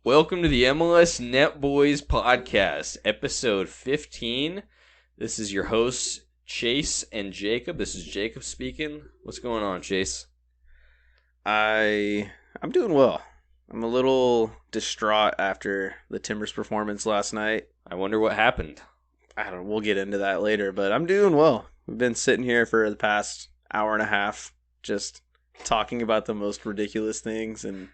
Welcome to the MLS Net Boys podcast, episode 15. This is your hosts, Chase and Jacob. This is Jacob speaking. What's going on, Chase? I'm doing well. I'm a little distraught after the Timbers performance last night. I wonder what happened. I don't know, we'll get into that later, but I'm doing well. We've been sitting here for the past hour and a half just talking about the most ridiculous things and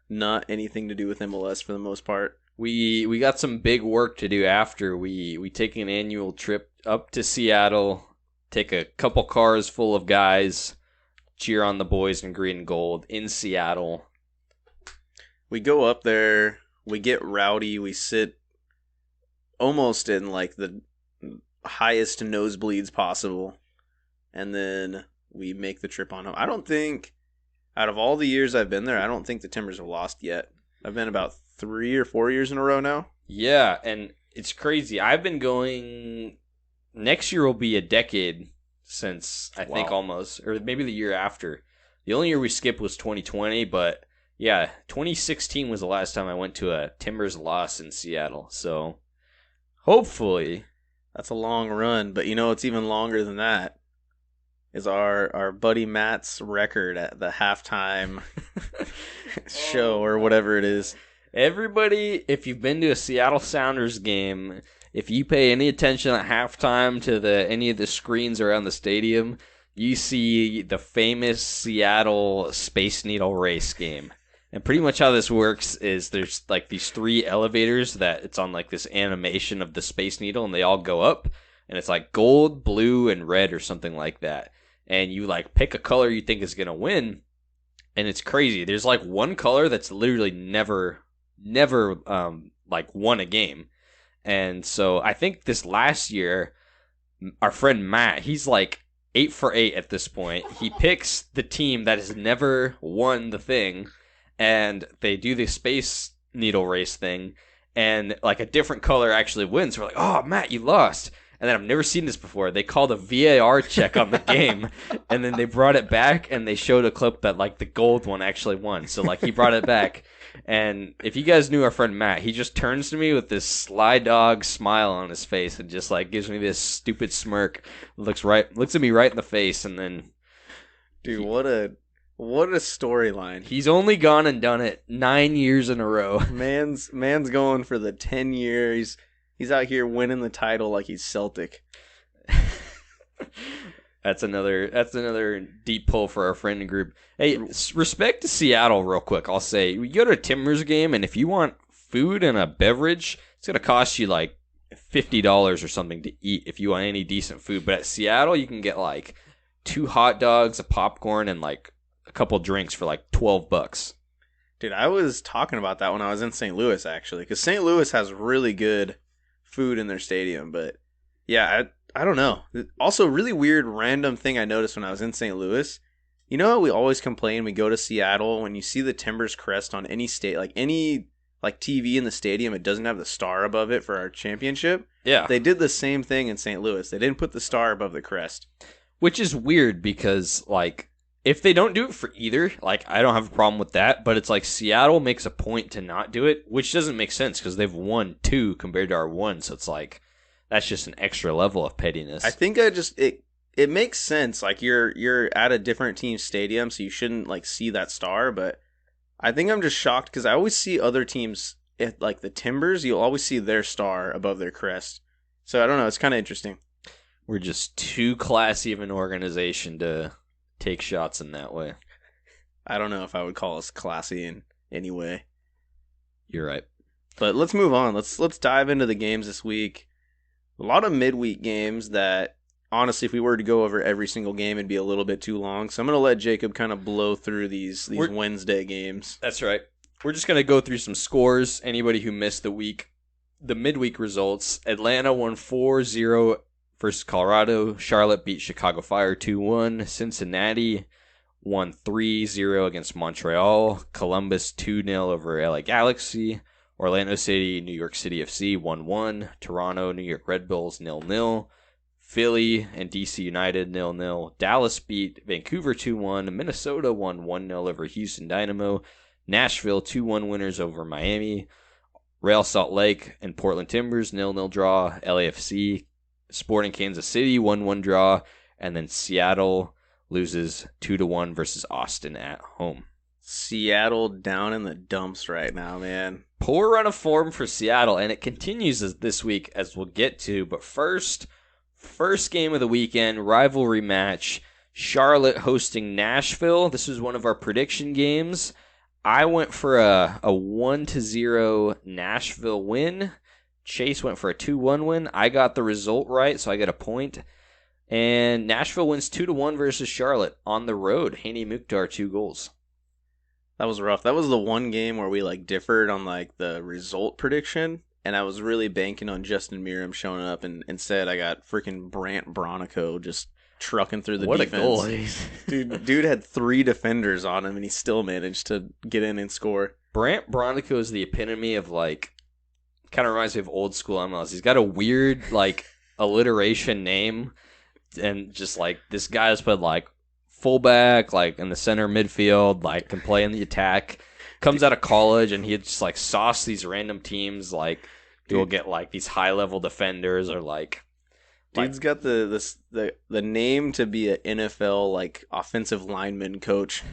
not anything to do with MLS for the most part. We got some big work to do after. We take an annual trip up to Seattle, take a couple cars full of guys, cheer on the boys in green and gold in Seattle. We go up there, we get rowdy, we sit almost in like the highest nosebleeds possible, and then we make the trip on home. I don't think, out of all the years I've been there, I don't think the Timbers have lost yet. I've been about 3 or 4 years in a row now. Yeah, and it's crazy. I've been going, next year will be a decade since, I think almost, or maybe the year after. The only year we skipped was 2020, but yeah, 2016 was the last time I went to a Timbers loss in Seattle. So hopefully. That's a long run, but you know what's even longer than that is our buddy Matt's record at the halftime show or whatever it is. Everybody, if you've been to a Seattle Sounders game, if you pay any attention at halftime to any of the screens around the stadium, you see the famous Seattle Space Needle race game. And pretty much how this works is there's like these 3 elevators that it's on like this animation of the Space Needle, and they all go up, and it's like gold, blue, and red or something like that. And you like pick a color you think is going to win, and it's crazy. There's like one color that's literally never like won a game. And so I think this last year, our friend Matt, he's like 8 for 8 at this point. He picks the team that has never won the thing, and they do the Space Needle race thing, and like a different color actually wins. So we're like, oh, Matt, you lost. And then I've never seen this before. They called a VAR check on the game, and then they brought it back, and they showed a clip that like the gold one actually won. So like he brought it back, and if you guys knew our friend Matt, he just turns to me with this sly dog smile on his face and just like gives me this stupid smirk, looks at me right in the face, and then Dude, what a storyline. He's only gone and done it 9 years in a row. Man's going for the 10 years. He's out here winning the title like he's Celtic. That's another deep pull for our friend group. Hey, respect to Seattle real quick. I'll say, you go to a Timbers game, and if you want food and a beverage, it's going to cost you like $50 or something to eat if you want any decent food. But at Seattle, you can get like 2 hot dogs, a popcorn, and like a couple drinks for like $12. Dude, I was talking about that when I was in St. Louis, actually, because St. Louis has really good food in their stadium. But yeah, I don't know. Also, really weird random thing I noticed when I was in St. Louis. You know how we always complain we go to Seattle, when you see the Timbers crest on any any TV in the stadium, it doesn't have the star above it for our championship. Yeah. They did the same thing in St. Louis. They didn't put the star above the crest. Which is weird because, like, if they don't do it for either, like, I don't have a problem with that, but it's like Seattle makes a point to not do it, which doesn't make sense because they've won 2 compared to our 1, so it's like, that's just an extra level of pettiness. I think it makes sense. Like, you're at a different team's stadium, so you shouldn't, like, see that star, but I think I'm just shocked because I always see other teams, like the Timbers, you'll always see their star above their crest. So, I don't know, it's kind of interesting. We're just too classy of an organization to take shots in that way. I don't know if I would call us classy in any way. You're right. But let's move on. Let's dive into the games this week. A lot of midweek games that, honestly, if we were to go over every single game, it'd be a little bit too long. So I'm going to let Jacob kind of blow through these Wednesday games. That's right. We're just going to go through some scores. Anybody who missed the midweek results. Atlanta won 4-0 versus Colorado. Charlotte beat Chicago Fire 2-1. Cincinnati won 3-0 against Montreal. Columbus 2-0 over LA Galaxy. Orlando City, New York City FC 1-1. Toronto, New York Red Bulls 0-0. Philly and DC United 0-0. Dallas beat Vancouver 2-1. Minnesota won 1-0 over Houston Dynamo. Nashville 2-1 winners over Miami. Real Salt Lake and Portland Timbers 0-0 draw. LAFC Sporting Kansas City 1-1 draw. And then Seattle loses 2-1 versus Austin at home. Seattle down in the dumps right now, man. Poor run of form for Seattle, and it continues this week, as we'll get to. But first game of the weekend, rivalry match, Charlotte hosting Nashville. This was one of our prediction games. I went for a 1-0 Nashville win. Chase went for a 2-1 win. I got the result right, so I get a point. And Nashville wins 2-1 versus Charlotte on the road. Haney Mukhtar, 2 goals. That was rough. That was the one game where we differed on the result prediction, and I was really banking on Justin Meram showing up, and instead I got freaking Brant Bronico just trucking through the defense. What a goal. Dude had 3 defenders on him, and he still managed to get in and score. Brant Bronico is the epitome of kind of reminds me of old school MLS. He's got a weird alliteration name, and just this guy's put fullback, in the center midfield, can play in the attack. Comes out of college and he just sauce these random teams. He'll get these high level defenders or Dude's got the name to be an NFL offensive lineman coach.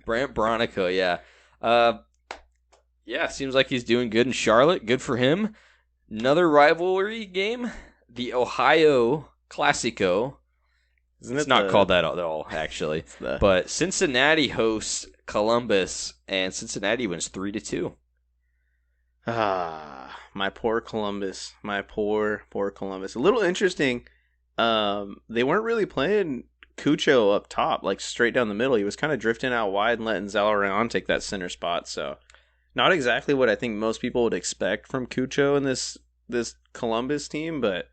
Brant Bronico, yeah. Yeah, seems like he's doing good in Charlotte. Good for him. Another rivalry game, the Ohio Classico. It's not called that at all, actually. But Cincinnati hosts Columbus, and Cincinnati wins 3-2. My poor Columbus. My poor Columbus. A little interesting. They weren't really playing Cucho up top, straight down the middle. He was kind of drifting out wide and letting Zalarian take that center spot. So, not exactly what I think most people would expect from Cucho in this Columbus team, but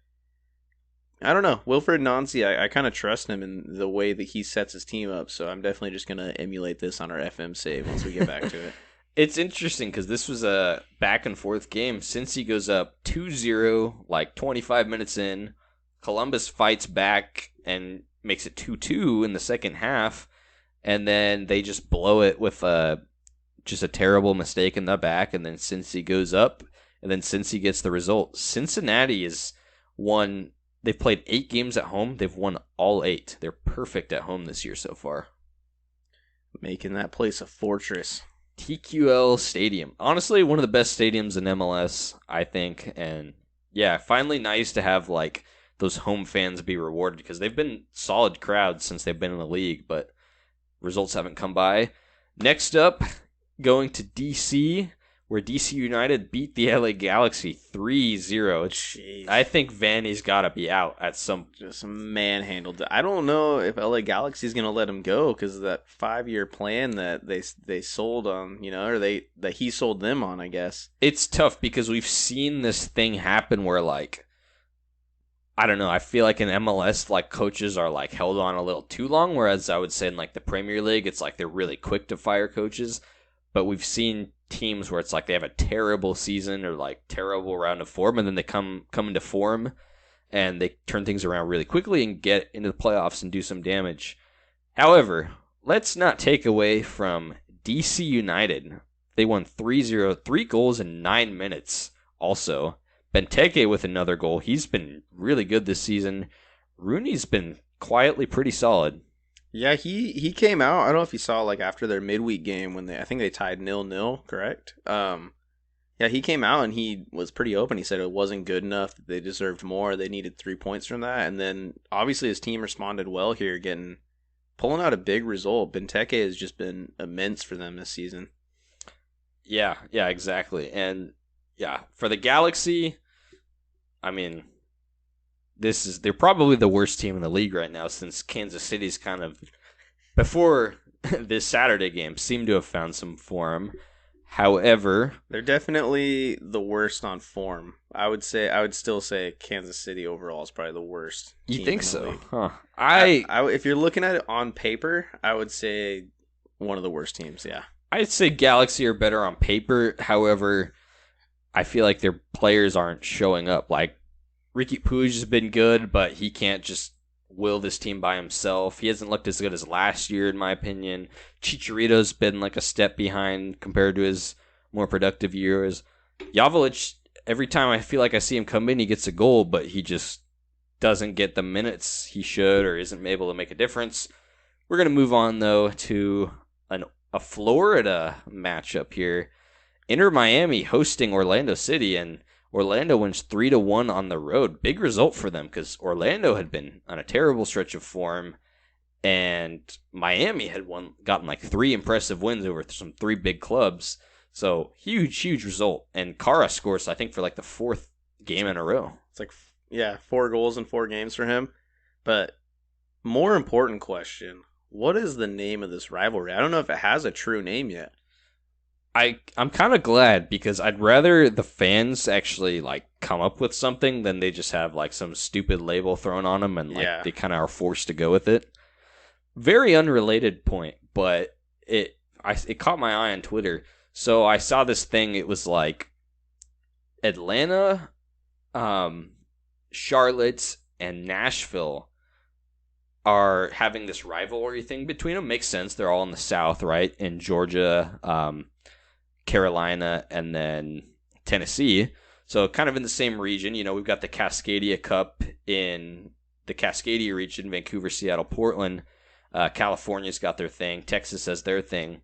I don't know. Wilfred Nancy, I kind of trust him in the way that he sets his team up, so I'm definitely just going to emulate this on our FM save once we get back to it. It's interesting because this was a back-and-forth game. Cincy goes up 2-0, 25 minutes in. Columbus fights back and makes it 2-2 in the second half, and then they just blow it with just a terrible mistake in the back, and then Cincy goes up, and then Cincy gets the result. Cincinnati is won. They've played 8 games at home. They've won all 8. They're perfect at home this year so far. Making that place a fortress. TQL Stadium. Honestly, one of the best stadiums in MLS, I think. And yeah, finally nice to have those home fans be rewarded because they've been solid crowds since they've been in the league, but results haven't come by. Next up, going to DC, where DC United beat the LA Galaxy 3-0. Jeez. I think Vanny's got to be out at some... Just manhandled. I don't know if LA Galaxy's going to let him go because of that 5-year plan that they sold on, or that he sold them on, I guess. It's tough because we've seen this thing happen where, I don't know, I feel like in MLS, coaches are, held on a little too long, whereas I would say in, the Premier League, it's they're really quick to fire coaches. But we've seen teams where it's they have a terrible season or terrible round of form, and then they come into form and they turn things around really quickly and get into the playoffs and do some damage. However, let's not take away from DC United. They won 3-0, 3 goals in 9 minutes also. Benteke with another goal. He's been really good this season. Rooney's been quietly pretty solid. Yeah, he came out. I don't know if you saw after their midweek game when I think they tied 0-0, correct? Yeah, he came out and he was pretty open. He said it wasn't good enough. That they deserved more. They needed 3 points from that. And then obviously his team responded well here, pulling out a big result. Benteke has just been immense for them this season. Yeah, exactly. And yeah, for the Galaxy, I mean, they're probably the worst team in the league right now since Kansas City's kind of, before this Saturday game, seemed to have found some form. However, they're definitely the worst on form. I would still say Kansas City overall is probably the worst. You think so? League. Huh. I if you're looking at it on paper, I would say one of the worst teams, yeah. I'd say Galaxy are better on paper. However, I feel like their players aren't showing up. Ricky Puig has been good, but he can't just will this team by himself. He hasn't looked as good as last year, in my opinion. Chicharito's been like a step behind compared to his more productive years. Jovic, every time I feel like I see him come in, he gets a goal, but he just doesn't get the minutes he should or isn't able to make a difference. We're going to move on, though, to a Florida matchup here. Inter Miami hosting Orlando City, and Orlando wins 3-1 on the road. Big result for them because Orlando had been on a terrible stretch of form, and Miami had gotten like 3 impressive wins over some 3 big clubs. So huge result. And Kara scores, I think, for like the 4th game in a row. It's like, 4 goals in 4 games for him. But more important question, what is the name of this rivalry? I don't know if it has a true name yet. I'm kind of glad because I'd rather the fans actually like come up with something than they just have like some stupid label thrown on them and like they kind of are forced to go with it. Very unrelated point, but it caught my eye on Twitter. So I saw this thing. It was like Atlanta, Charlotte, and Nashville are having this rivalry thing between them. Makes sense. They're all in the South, right? In Georgia, Carolina, and then Tennessee. So kind of in the same region. You know, we've got the Cascadia Cup in the Cascadia region, Vancouver, Seattle, Portland. California's got their thing. Texas has their thing.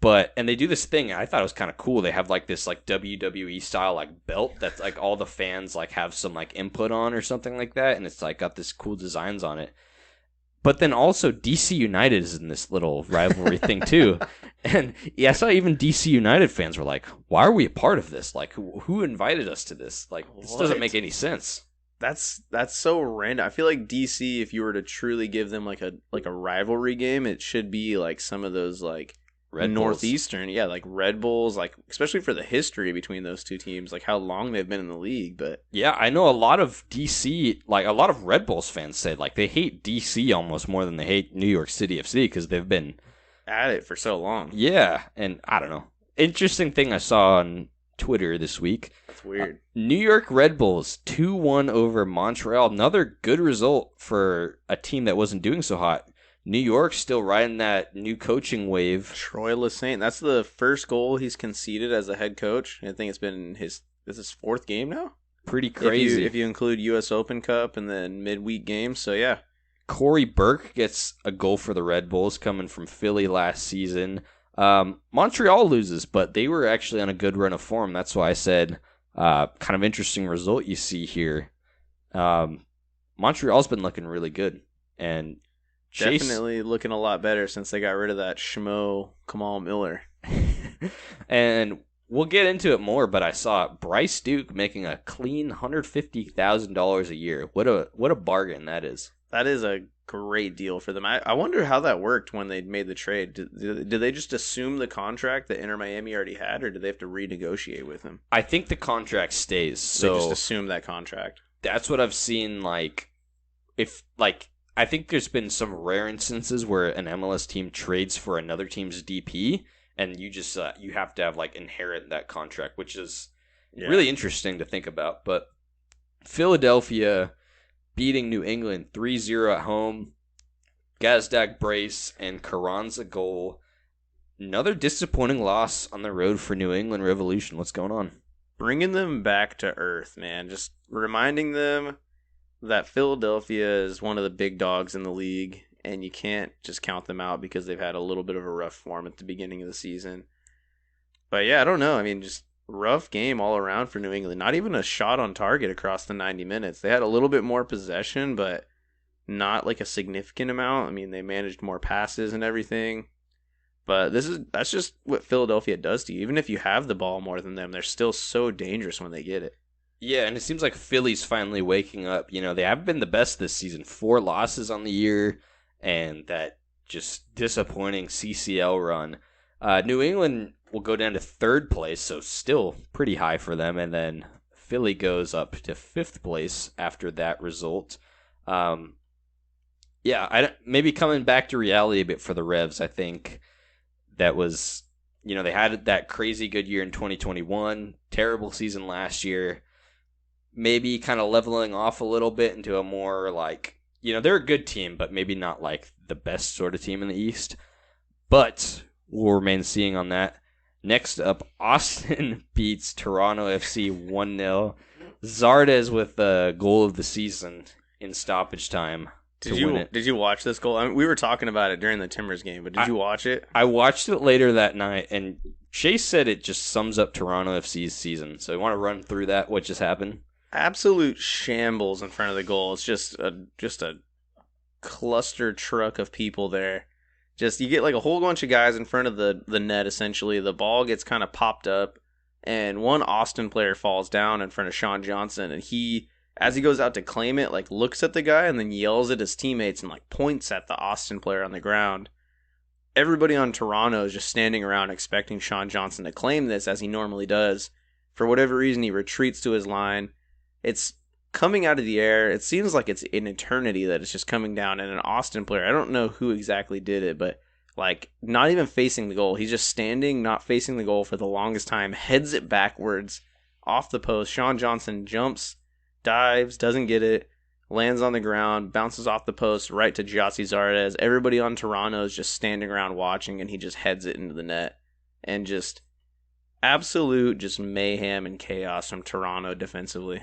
And they do this thing, I thought it was kind of cool. They have like this like WWE style like belt that's like all the fans like have some like input on or something like that. And it's like got this cool designs on it. But then also DC United is in this little rivalry thing too. And yeah, I saw even DC United fans were like, why are we a part of this? Like, who invited us to this? Like, this doesn't make any sense. That's so random. I feel like DC, if you were to truly give them like a rivalry game, it should be like some of those like Red Northeastern, Bulls. Like Red Bulls, like especially for the history between those two teams, like how long they've been in the league. But yeah, I know a lot of DC, like a lot of Red Bulls fans said, like they hate DC almost more than they hate New York City FC because they've been at it for so long. Yeah, and I don't know. Interesting thing I saw on Twitter this week. That's weird. New York Red Bulls 2-1 over Montreal. Another good result for a team that wasn't doing so hot. New York still riding that new coaching wave. Troy Lesesne, that's the first goal he's conceded as a head coach. I think it's been his 4th game now. Pretty crazy. If you include U.S. Open Cup and then midweek games, so yeah. Corey Burke gets a goal for the Red Bulls coming from Philly last season. Montreal loses, but they were actually on a good run of form. That's why I said kind of interesting result you see here. Montreal's been looking really good. And definitely looking a lot better since they got rid of that schmo Kamal Miller. And we'll get into it more, but I saw Bryce Duke making a clean $150,000 a year. What a bargain that is. That is a great deal for them. I wonder how that worked when they made the trade. Did they just assume the contract that Inter Miami already had, or did they have to renegotiate with him? I think the contract stays. So they just assume that contract. That's what I've seen. I think there's been some rare instances where an MLS team trades for another team's DP, and you just you have to have inherit that contract, which is really interesting to think about. But Philadelphia beating New England 3-0 at home, Gazdag brace and Carranza goal. Another disappointing loss on the road for New England Revolution. What's going on? Bringing them back to earth, man. Just reminding them that Philadelphia is one of the big dogs in the league, and you can't just count them out because they've had a little bit of a rough form at the beginning of the season. But yeah, I don't know. I mean, just rough game all around for New England. Not even a shot on target across the 90 minutes. They had a little bit more possession, but not a significant amount. I mean, they managed more passes and everything. But that's just what Philadelphia does to you. Even if you have the ball more than them, they're still so dangerous when they get it. Yeah, and it seems like Philly's finally waking up. You know, they haven't been the best this season. 4 losses on the year, and that just disappointing CCL run. New England will go down to 3rd place, so still pretty high for them. And then Philly goes up to 5th place after that result. Maybe coming back to reality a bit for the Revs, I think that was, they had that crazy good year in 2021, terrible season last year. Maybe kind of leveling off a little bit into a more they're a good team, but maybe not like the best sort of team in the East. But we'll remain seeing on that. Next up, Austin beats Toronto FC 1-0. Zardes with the goal of the season in stoppage time to win it. Did you watch this goal? I mean, we were talking about it during the Timbers game, but did you watch it? I watched it later that night, and Chase said it just sums up Toronto FC's season. So you want to run through that? What just happened? Absolute shambles in front of the goal. It's just a cluster truck of people there. Just you get like a whole bunch of guys in front of the net. Essentially, the ball gets kind of popped up, and one Austin player falls down in front of Sean Johnson, and he, as he goes out to claim it, like looks at the guy and then yells at his teammates and like points at the Austin player on the ground. Everybody on Toronto is just standing around expecting Sean Johnson to claim this, as he normally does. For whatever reason, he retreats to his line. It's coming out of the air. It seems like it's an eternity that it's just coming down, and an Austin player, I don't know who exactly did it, but like not even facing the goal. He's just standing, not facing the goal for the longest time, heads it backwards off the post. Sean Johnson jumps, dives, doesn't get it, lands on the ground, bounces off the post right to Gyasi Zardes. Everybody on Toronto is just standing around watching, and he just heads it into the net. And just absolute just mayhem and chaos from Toronto defensively.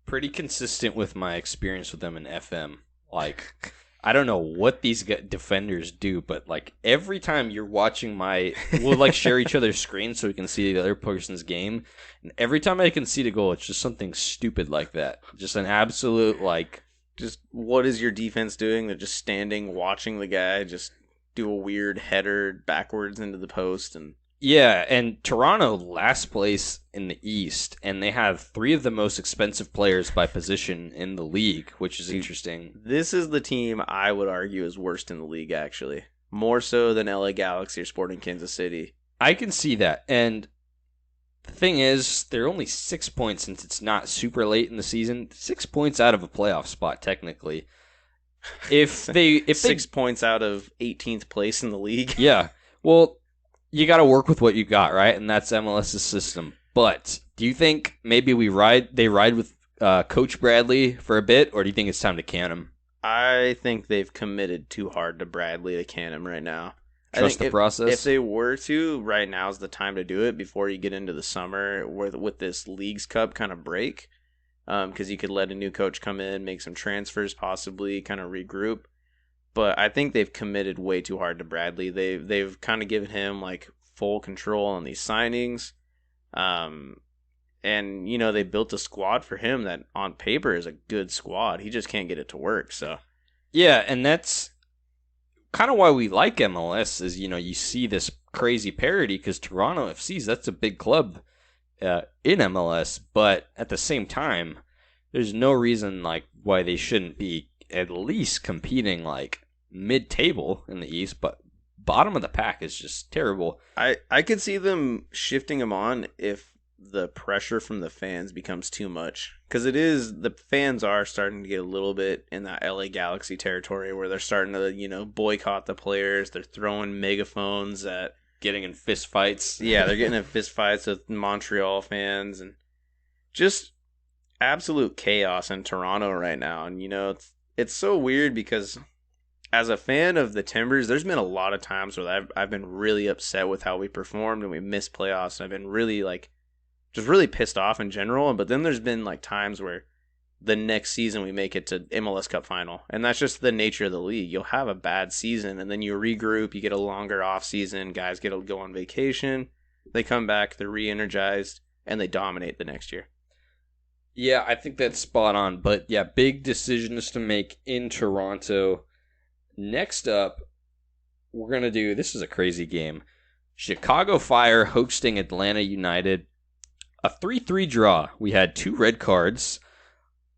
Pretty consistent with my experience with them in FM. Like, I don't know what these defenders do, but like every time you're watching we'll like share each other's screens so we can see the other person's game. And every time I can see the goal, it's just something stupid like that. Just an absolute just what is your defense doing? They're just standing, watching the guy just do a weird header backwards into the post. And yeah, and Toronto last place in the East, and they have 3 of the most expensive players by position in the league, which is interesting. This is the team I would argue is worst in the league, actually. More so than LA Galaxy or Sporting Kansas City. I can see that, and the thing is, they're only 6 points since it's not super late in the season. 6 points out of a playoff spot, technically. If 6 points out of 18th place in the league. Yeah, well, you got to work with what you got, right? And that's MLS's system. But do you think maybe they ride with Coach Bradley for a bit, or do you think it's time to can him? I think they've committed too hard to Bradley to can him right now. Trust the process? If they were to, right now is the time to do it before you get into the summer with this Leagues Cup kind of break. Because you could let a new coach come in, make some transfers possibly, kind of regroup. But I think they've committed way too hard to Bradley. They've kind of given him like full control on these signings. And they built a squad for him that on paper is a good squad. He just can't get it to work. So yeah, and that's kind of why we like MLS is, you see this crazy parity because Toronto FC's, that's a big club in MLS, but at the same time, there's no reason like why they shouldn't be at least competing like mid-table in the East, but bottom of the pack is just terrible. I could see them shifting him on if the pressure from the fans becomes too much, because the fans are starting to get a little bit in that LA Galaxy territory where they're starting to boycott the players. They're throwing megaphones at, getting in fist fights. Yeah, they're getting in fist fights with Montreal fans, and just absolute chaos in Toronto right now. And it's so weird because as a fan of the Timbers, there's been a lot of times where I've been really upset with how we performed and we missed playoffs. And I've been really just really pissed off in general. But then there's been times where the next season we make it to MLS Cup final. And that's just the nature of the league. You'll have a bad season and then you regroup, you get a longer off season, guys get to go on vacation, they come back, they're re-energized, and they dominate the next year. Yeah, I think that's spot on. But yeah, big decisions to make in Toronto. Next up, we're going to do, this is a crazy game. Chicago Fire hosting Atlanta United. A 3-3 draw. We had 2 red cards.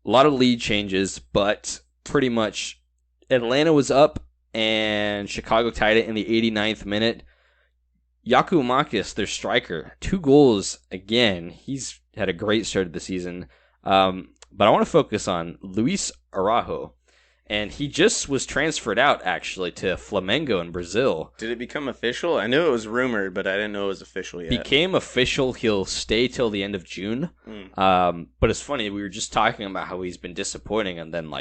A lot of lead changes, but pretty much Atlanta was up and Chicago tied it in the 89th minute. Yakumakis, their striker, 2 goals again. He's had a great start of the season. But I want to focus on Luis Araujo. And he just was transferred out, actually, to Flamengo in Brazil. Did it become official? I knew it was rumored, but I didn't know it was official yet. Became official. He'll stay till the end of June. But it's funny, we were just talking about how he's been disappointing, and then,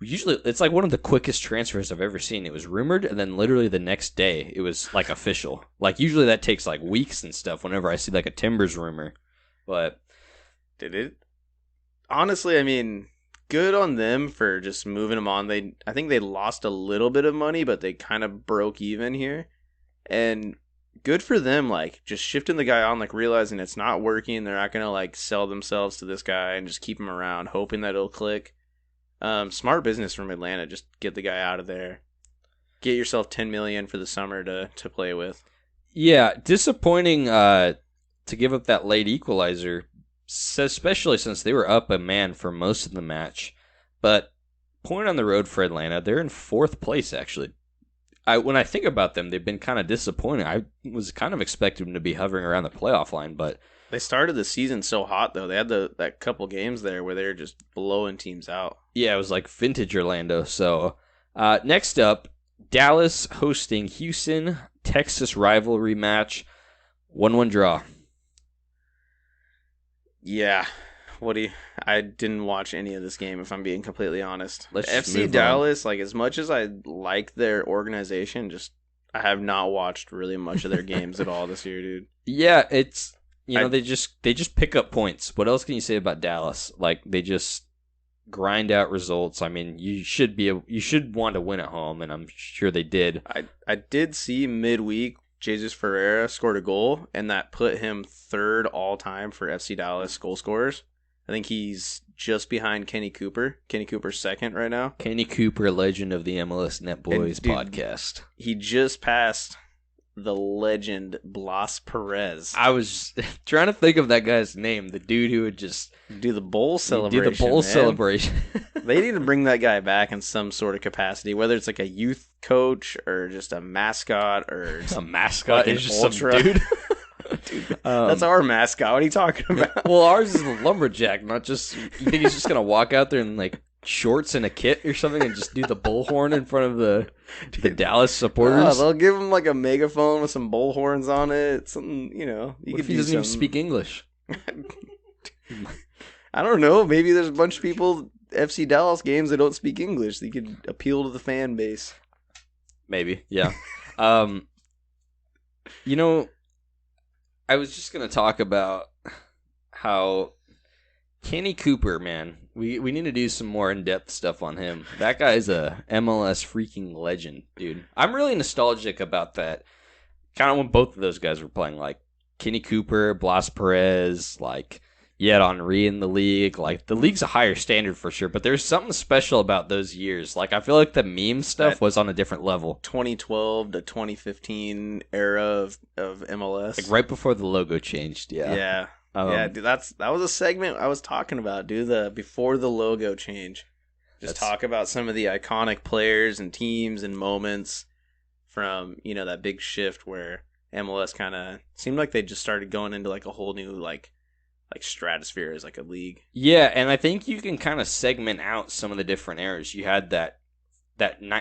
Usually, it's like one of the quickest transfers I've ever seen. It was rumored, and then literally the next day, it was like official. Like usually that takes like weeks and stuff. Whenever I see like a Timbers rumor, but Did it? Honestly, I mean, good on them for just moving him on. I think they lost a little bit of money, but they kind of broke even here. And good for them, like just shifting the guy on, like realizing it's not working. They're not gonna like sell themselves to this guy and just keep him around, hoping that it'll click. Smart business from Atlanta. Just get the guy out of there. Get yourself $10 million for the summer to play with. yeah, disappointing to give up that late equalizer, especially since they were up a man for most of the match. But point on the road for Atlanta, they're in fourth place actually. When I think about them, they've been kind of disappointing. I was kind of expecting them to be hovering around the playoff line, but They started the season so hot though. They had that couple games there where they were just blowing teams out. yeah, it was like vintage Orlando. So next up, Dallas hosting Houston, Texas rivalry match, 1-1 draw. Yeah. I didn't watch any of this game if I'm being completely honest. Let's just FC move Dallas, like as much as I like their organization, just I have not watched really much of their games at all this year, dude. Yeah, it's they just pick up points. What else can you say about Dallas? Like they just grind out results. I mean, you should want to win at home, and I'm sure they did. I did see midweek Jesus Ferreira scored a goal, and that put him third all time for FC Dallas goal scorers. I think he's just behind Kenny Cooper. Kenny Cooper's second right now. Kenny Cooper, legend of the MLS Net Boys Dude, podcast. He just passed the legend Blas Perez. I was trying to think of that guy's name, the dude who would just Do the bowl celebration. do the bowl man. celebration. They need to bring that guy back in some sort of capacity, whether it's like a youth coach or just a mascot or a mascot fucking is just some ultra. dude. Dude, that's our mascot. What are you talking about? Well, ours is a lumberjack, not just. You think he's just gonna walk out there in like shorts and a kit or something and just do the bullhorn in front of the Dallas supporters? They'll give him like a megaphone with some bullhorns on it. Something, you What could if he do doesn't even something. speak English? I don't know. Maybe there's a bunch of people FC Dallas games that don't speak English. They could appeal to the fan base. Maybe, yeah. I was just gonna talk about how Kenny Cooper, man, we need to do some more in-depth stuff on him. That guy's a MLS freaking legend, dude. I'm really nostalgic about that. Kind of when both of those guys were playing, like Kenny Cooper, Blas Perez, like you had Henry in the league. Like the league's a higher standard for sure, but there's something special about those years. Like I feel like the meme stuff was on a different level. 2012 to 2015 era of MLS. Like right before the logo changed, yeah. Yeah. Yeah, dude, that was a segment I was talking about, dude, the before the logo change. Just talk about some of the iconic players and teams and moments from, that big shift where MLS kind of seemed like they just started going into like a whole new like stratosphere as like a league. Yeah, and I think you can kind of segment out some of the different eras. You had that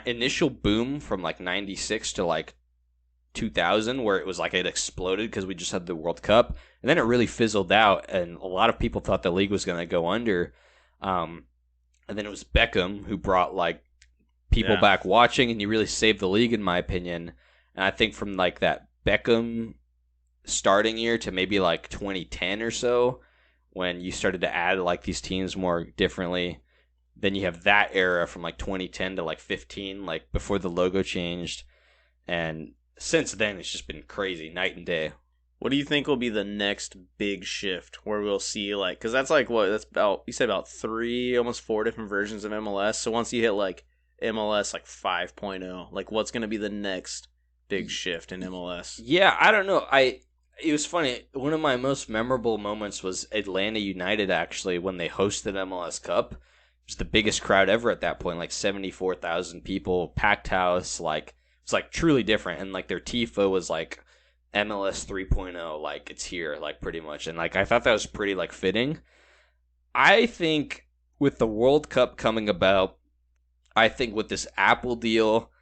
initial boom from like 96 to like 2000 where it was like it exploded because we just had the World Cup, and then it really fizzled out and a lot of people thought the league was going to go under, and then it was Beckham who brought like people back watching, and he really saved the league in my opinion. And I think from like that Beckham starting year to maybe like 2010 or so when you started to add like these teams more differently, then you have that era from like 2010 to like 15, like before the logo changed, and since then, it's just been crazy, night and day. What do you think will be the next big shift where we'll see, like, because that's like what, that's about, you said about 3, almost 4 different versions of MLS. So once you hit like MLS like 5.0, like what's going to be the next big shift in MLS? Yeah, I don't know. It was funny. One of my most memorable moments was Atlanta United, actually, when they hosted MLS Cup. It was the biggest crowd ever at that point, like 74,000 people, packed house, like, it's like truly different, and like their tifo was like MLS 3.0, like it's here, like pretty much, and like I thought that was pretty like fitting. I think with the World Cup coming about, I think with this Apple deal,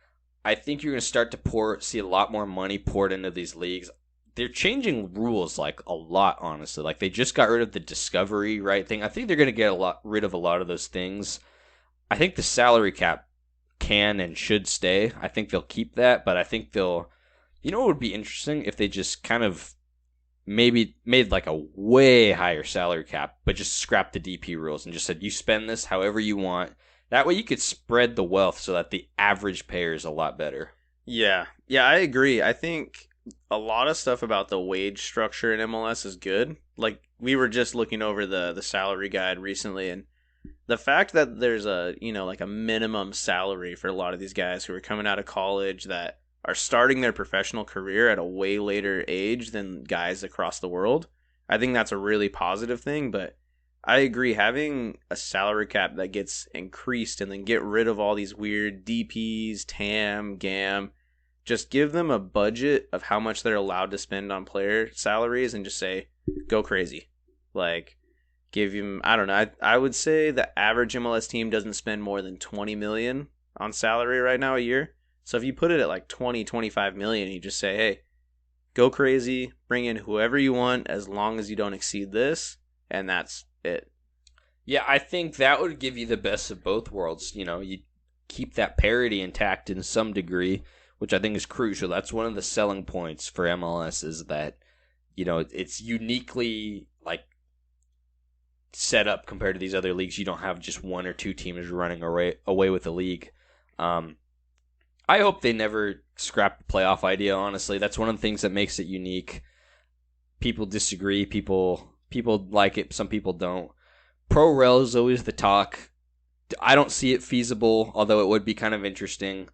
I think you're gonna start to see a lot more money poured into these leagues. They're changing rules like a lot, honestly. Like they just got rid of the Discovery right thing. I think they're gonna get rid of a lot of those things. I think the salary cap can and should stay. I think they'll keep that, but I think they'll. You know what would be interesting if they just kind of maybe made like a way higher salary cap, but just scrapped the DP rules and just said you spend this however you want. That way you could spread the wealth so that the average payer is a lot better. Yeah. Yeah, I agree. I think a lot of stuff about the wage structure in MLS is good. Like we were just looking over the salary guide recently, and the fact that there's a, like a minimum salary for a lot of these guys who are coming out of college that are starting their professional career at a way later age than guys across the world. I think that's a really positive thing, but I agree having a salary cap that gets increased and then get rid of all these weird DPs, TAM, GAM, just give them a budget of how much they're allowed to spend on player salaries and just say go crazy. Like give him, I don't know, I would say the average MLS team doesn't spend more than 20 million on salary right now a year. So if you put it at like 20, 25 million, you just say, hey, go crazy, bring in whoever you want as long as you don't exceed this, and that's it. Yeah, I think that would give you the best of both worlds. You keep that parity intact in some degree, which I think is crucial. That's one of the selling points for MLS is that, it's uniquely like set up compared to these other leagues. You don't have just one or two teams running away with the league. I hope they never scrap the playoff idea, honestly. That's one of the things that makes it unique. People disagree. People like it. Some people don't. Pro Rel is always the talk. I don't see it feasible, although it would be kind of interesting.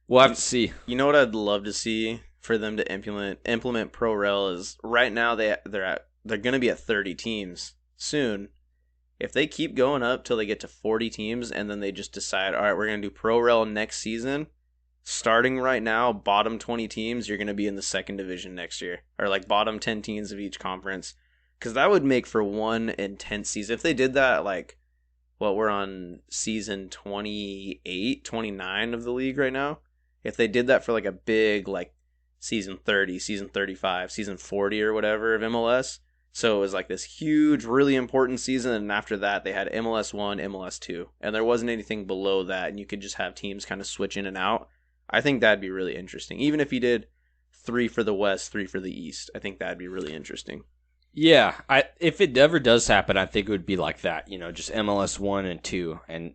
We'll have to see. You know what I'd love to see for them to implement Pro Rel is right now they're going to be at 30 teams soon. If they keep going up till they get to 40 teams and then they just decide, all right, we're going to do Pro Rel next season. Starting right now, bottom 20 teams, you're going to be in the second division next year. Or like bottom 10 teams of each conference. Because that would make for one intense season. If they did that, like, we're on season 28, 29 of the league right now. If they did that for like a big, like, season 30, season 35, season 40 or whatever of MLS. So it was like this huge, really important season. And after that, they had MLS 1, MLS 2. And there wasn't anything below that. And you could just have teams kind of switch in and out. I think that'd be really interesting. Even if you did 3 for the West, 3 for the East, I think that'd be really interesting. Yeah, if it ever does happen, I think it would be like that, just MLS 1 and 2. And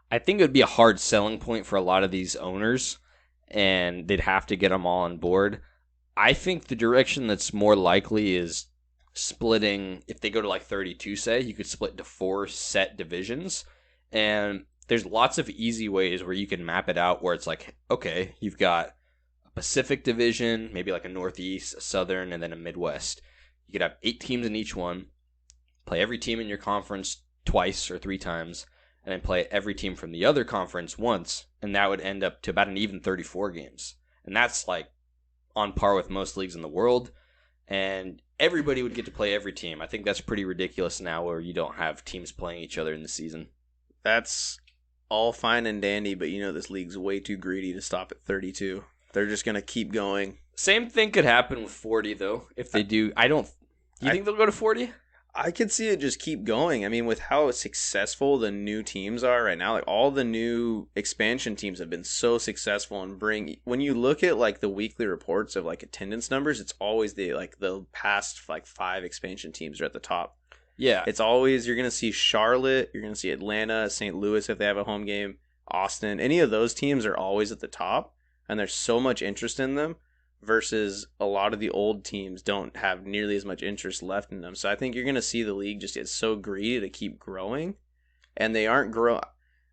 I think it would be a hard selling point for a lot of these owners, and they'd have to get them all on board. I think the direction that's more likely is splitting, if they go to like 32, say, you could split into 4 set divisions, and there's lots of easy ways where you can map it out where it's like, okay, you've got a Pacific division, maybe like a Northeast, a Southern, and then a Midwest. You could have 8 teams in each one, play every team in your conference twice or 3 times, and then play every team from the other conference once, and that would end up to about an even 34 games. And that's like on par with most leagues in the world, and everybody would get to play every team. I think that's pretty ridiculous now where you don't have teams playing each other in the season. That's all fine and dandy, but this league's way too greedy to stop at 32. They're just going to keep going. Same thing could happen with 40, though, if they do. Do you think they'll go to 40? I could see it just keep going. I mean, with how successful the new teams are right now, like all the new expansion teams have been so successful and when you look at like the weekly reports of like attendance numbers, it's always the past like 5 expansion teams are at the top. Yeah. It's always, you're going to see Charlotte, you're going to see Atlanta, St. Louis if they have a home game, Austin. Any of those teams are always at the top, and there's so much interest in them versus a lot of the old teams don't have nearly as much interest left in them. So I think you're going to see the league just get so greedy to keep growing, and they aren't growing.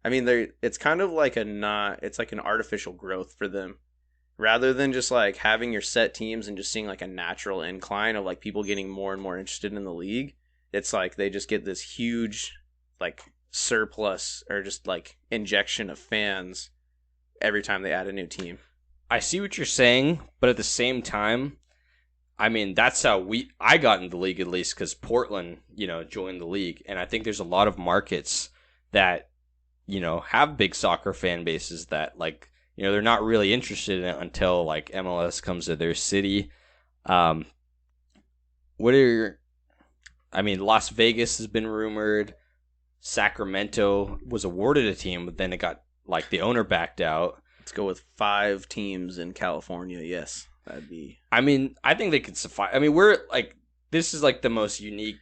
I mean, it's kind of like it's like an artificial growth for them. Rather than just like having your set teams and just seeing like a natural incline of like people getting more and more interested in the league. It's like they just get this huge like surplus or just like injection of fans every time they add a new team. I see what you're saying, but at the same time, I mean, that's how I got into the league, at least because Portland, joined the league. And I think there's a lot of markets that, have big soccer fan bases that like, they're not really interested in it until like MLS comes to their city. Las Vegas has been rumored. Sacramento was awarded a team, but then it got like the owner backed out. Let's go with 5 teams in California. Yes, that'd be. I mean, I think they could suffice. I mean, we're like this is like the most unique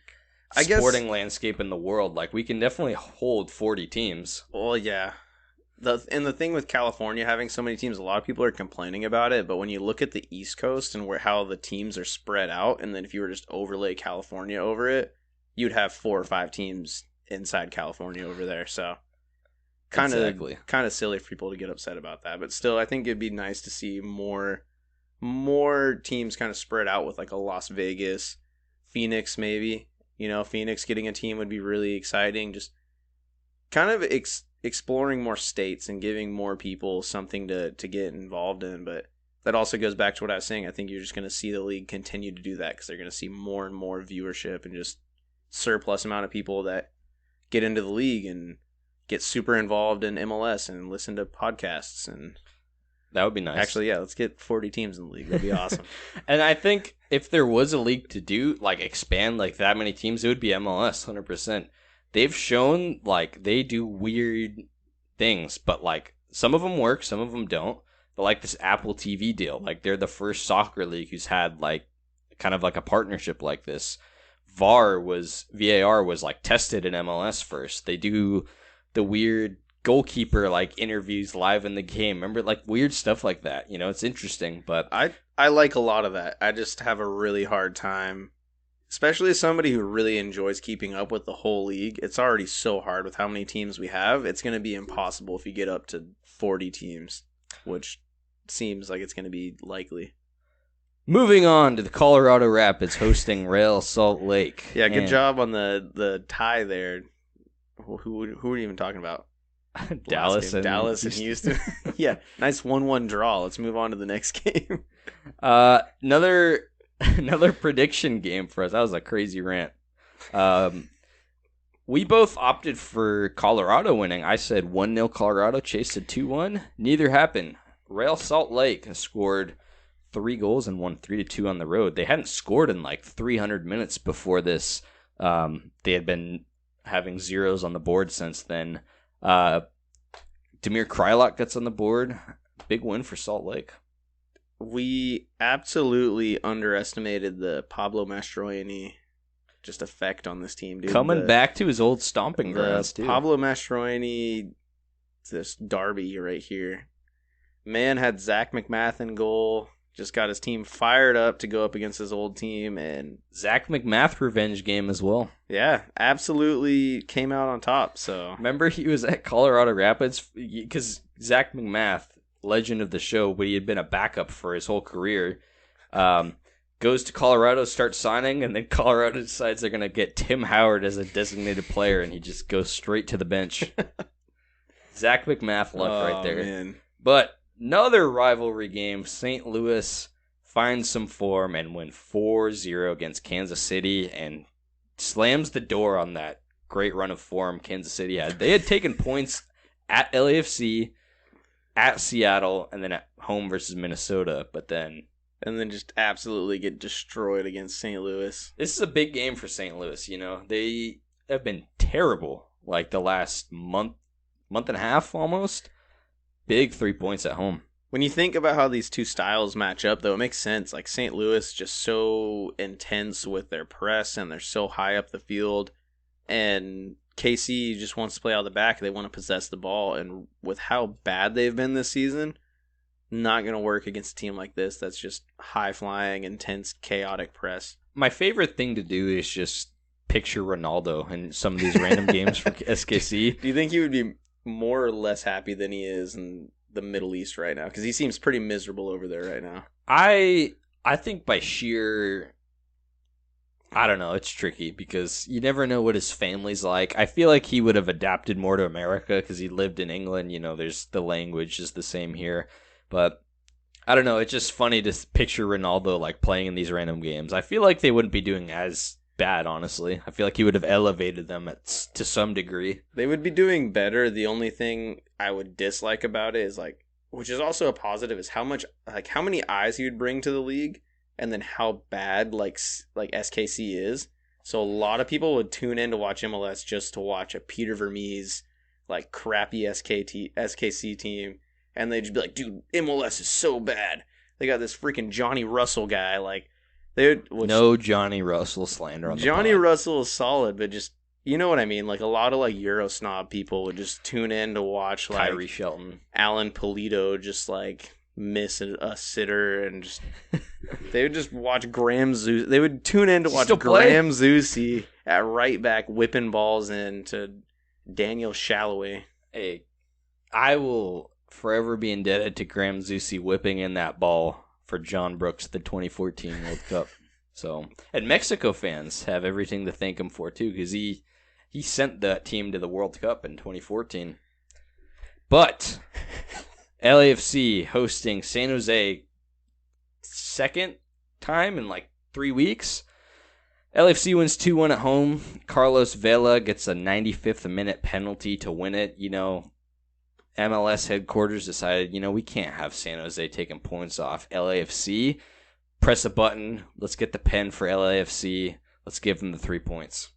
I guess. sporting landscape in the world. Like we can definitely hold 40 teams. Well, yeah. The thing with California having so many teams, a lot of people are complaining about it. But when you look at the East Coast and how the teams are spread out, and then if you were just overlay California over it, you'd have 4 or 5 teams inside California over there. So kind of silly for people to get upset about that. But still, I think it'd be nice to see more teams kind of spread out with like a Las Vegas, Phoenix maybe. Phoenix getting a team would be really exciting. Just kind of exploring more states and giving more people something to get involved in. But that also goes back to what I was saying. I think you're just going to see the league continue to do that because they're going to see more and more viewership and just surplus amount of people that get into the league and get super involved in MLS and listen to podcasts. And that would be nice. Actually, yeah, let's get 40 teams in the league. That'd be awesome. And I think if there was a league to do, like expand like that many teams, it would be MLS, 100%. They've shown like they do weird things, but like some of them work, some of them don't. But like this Apple TV deal, like they're the first soccer league who's had like kind of like a partnership like this. VAR was like tested in MLS first. They do the weird goalkeeper like interviews live in the game. Remember, like weird stuff like that. It's interesting, but I like a lot of that. I just have a really hard time, especially as somebody who really enjoys keeping up with the whole league. It's already so hard with how many teams we have. It's going to be impossible if you get up to 40 teams, which seems like it's going to be likely. Moving on to the Colorado Rapids hosting Real Salt Lake. Yeah, good job on the tie there. Who are you even talking about? Dallas and Houston. Yeah, nice 1-1 draw. Let's move on to the next game. Another prediction game for us. That was a crazy rant. We both opted for Colorado winning. I said 1-0 Colorado. Chase said 2-1. Neither happened. Real Salt Lake scored 3 goals and won 3-2 on the road. They hadn't scored in like 300 minutes before this. They had been having zeros on the board since then. Damir Kreilach gets on the board. Big win for Salt Lake. We absolutely underestimated the Pablo Mastroeni just effect on this team, dude. Coming back to his old stomping grounds, too. Pablo Mastroeni, this derby right here. Man had Zach McMath in goal. Just got his team fired up to go up against his old team. And Zach McMath revenge game as well. Yeah, absolutely came out on top. So remember he was at Colorado Rapids? Because Zach McMath, legend of the show, but he had been a backup for his whole career. Goes to Colorado, starts signing, and then Colorado decides they're going to get Tim Howard as a designated player, and he just goes straight to the bench. Zach McMath luck right there. Man. But another rivalry game, St. Louis finds some form and win 4-0 against Kansas City and slams the door on that great run of form Kansas City had. They had taken points at LAFC, at Seattle, and then at home versus Minnesota, and then just absolutely get destroyed against St. Louis. This is a big game for St. Louis, They have been terrible like the last month and a half almost. Big 3 points at home. When you think about how these two styles match up, though, it makes sense. Like St. Louis just so intense with their press, and they're so high up the field. And KC just wants to play out the back. They want to possess the ball. And with how bad they've been this season, not going to work against a team like this that's just high-flying, intense, chaotic press. My favorite thing to do is just picture Ronaldo in some of these random games for SKC. Do you think he would be more or less happy than he is in the Middle East right now? Because he seems pretty miserable over there right now. I think by sheer... I don't know. It's tricky because you never know what his family's like. I feel like he would have adapted more to America because he lived in England. There's the language is the same here. But I don't know. It's just funny to picture Ronaldo like playing in these random games. I feel like they wouldn't be doing as bad, honestly. I feel like he would have elevated them to some degree. They would be doing better. The only thing I would dislike about it is which is also a positive, is how many eyes he would bring to the league, and then how bad like SKC is. So a lot of people would tune in to watch MLS just to watch a Peter Vermees, like, crappy SKC team. And they'd just be like, dude, MLS is so bad. They got this freaking Johnny Russell guy. Like, no Johnny Russell slander on Johnny the pod. Russell is solid, but just, you know what I mean? Like, a lot of, like, Euro snob people would just tune in to watch, like, Kyrie Shelton. Alan Polito just, like, miss a sitter, and just they would just watch Graham Zusi. They would tune in to watch Graham Zusi at right back whipping balls into Daniel Shalloway. Hey, I will forever be indebted to Graham Zusi whipping in that ball for John Brooks at the 2014 World Cup. So, and Mexico fans have everything to thank him for too, because he sent that team to the World Cup in 2014. But LAFC hosting San Jose, second time in like 3 weeks. LAFC wins 2-1 at home. Carlos Vela gets a 95th minute penalty to win it. You know, MLS headquarters decided, we can't have San Jose taking points off LAFC. Press a button. Let's get the pen for LAFC. Let's give them the 3 points.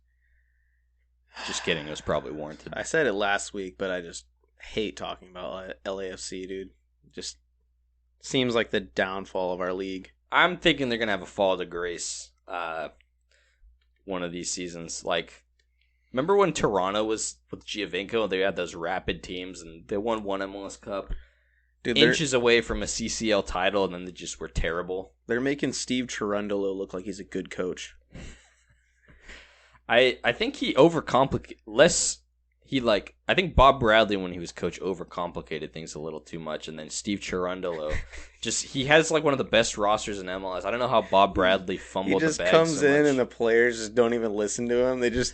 Just kidding. It was probably warranted. I said it last week, but I just hate talking about LAFC, dude. Just seems like the downfall of our league. I'm thinking they're going to have a fall to grace one of these seasons. Like, remember when Toronto was with Giovinco? They had those rapid teams, and they won one MLS Cup. Dude, inches away from a CCL title, and then they just were terrible. They're making Steve Cherundolo look like he's a good coach. I think he I think Bob Bradley, when he was coach, overcomplicated things a little too much, and then Steve Cherundolo he has like one of the best rosters in MLS. I don't know how Bob Bradley fumbled the bag so much. He just comes in and the players just don't even listen to him. They just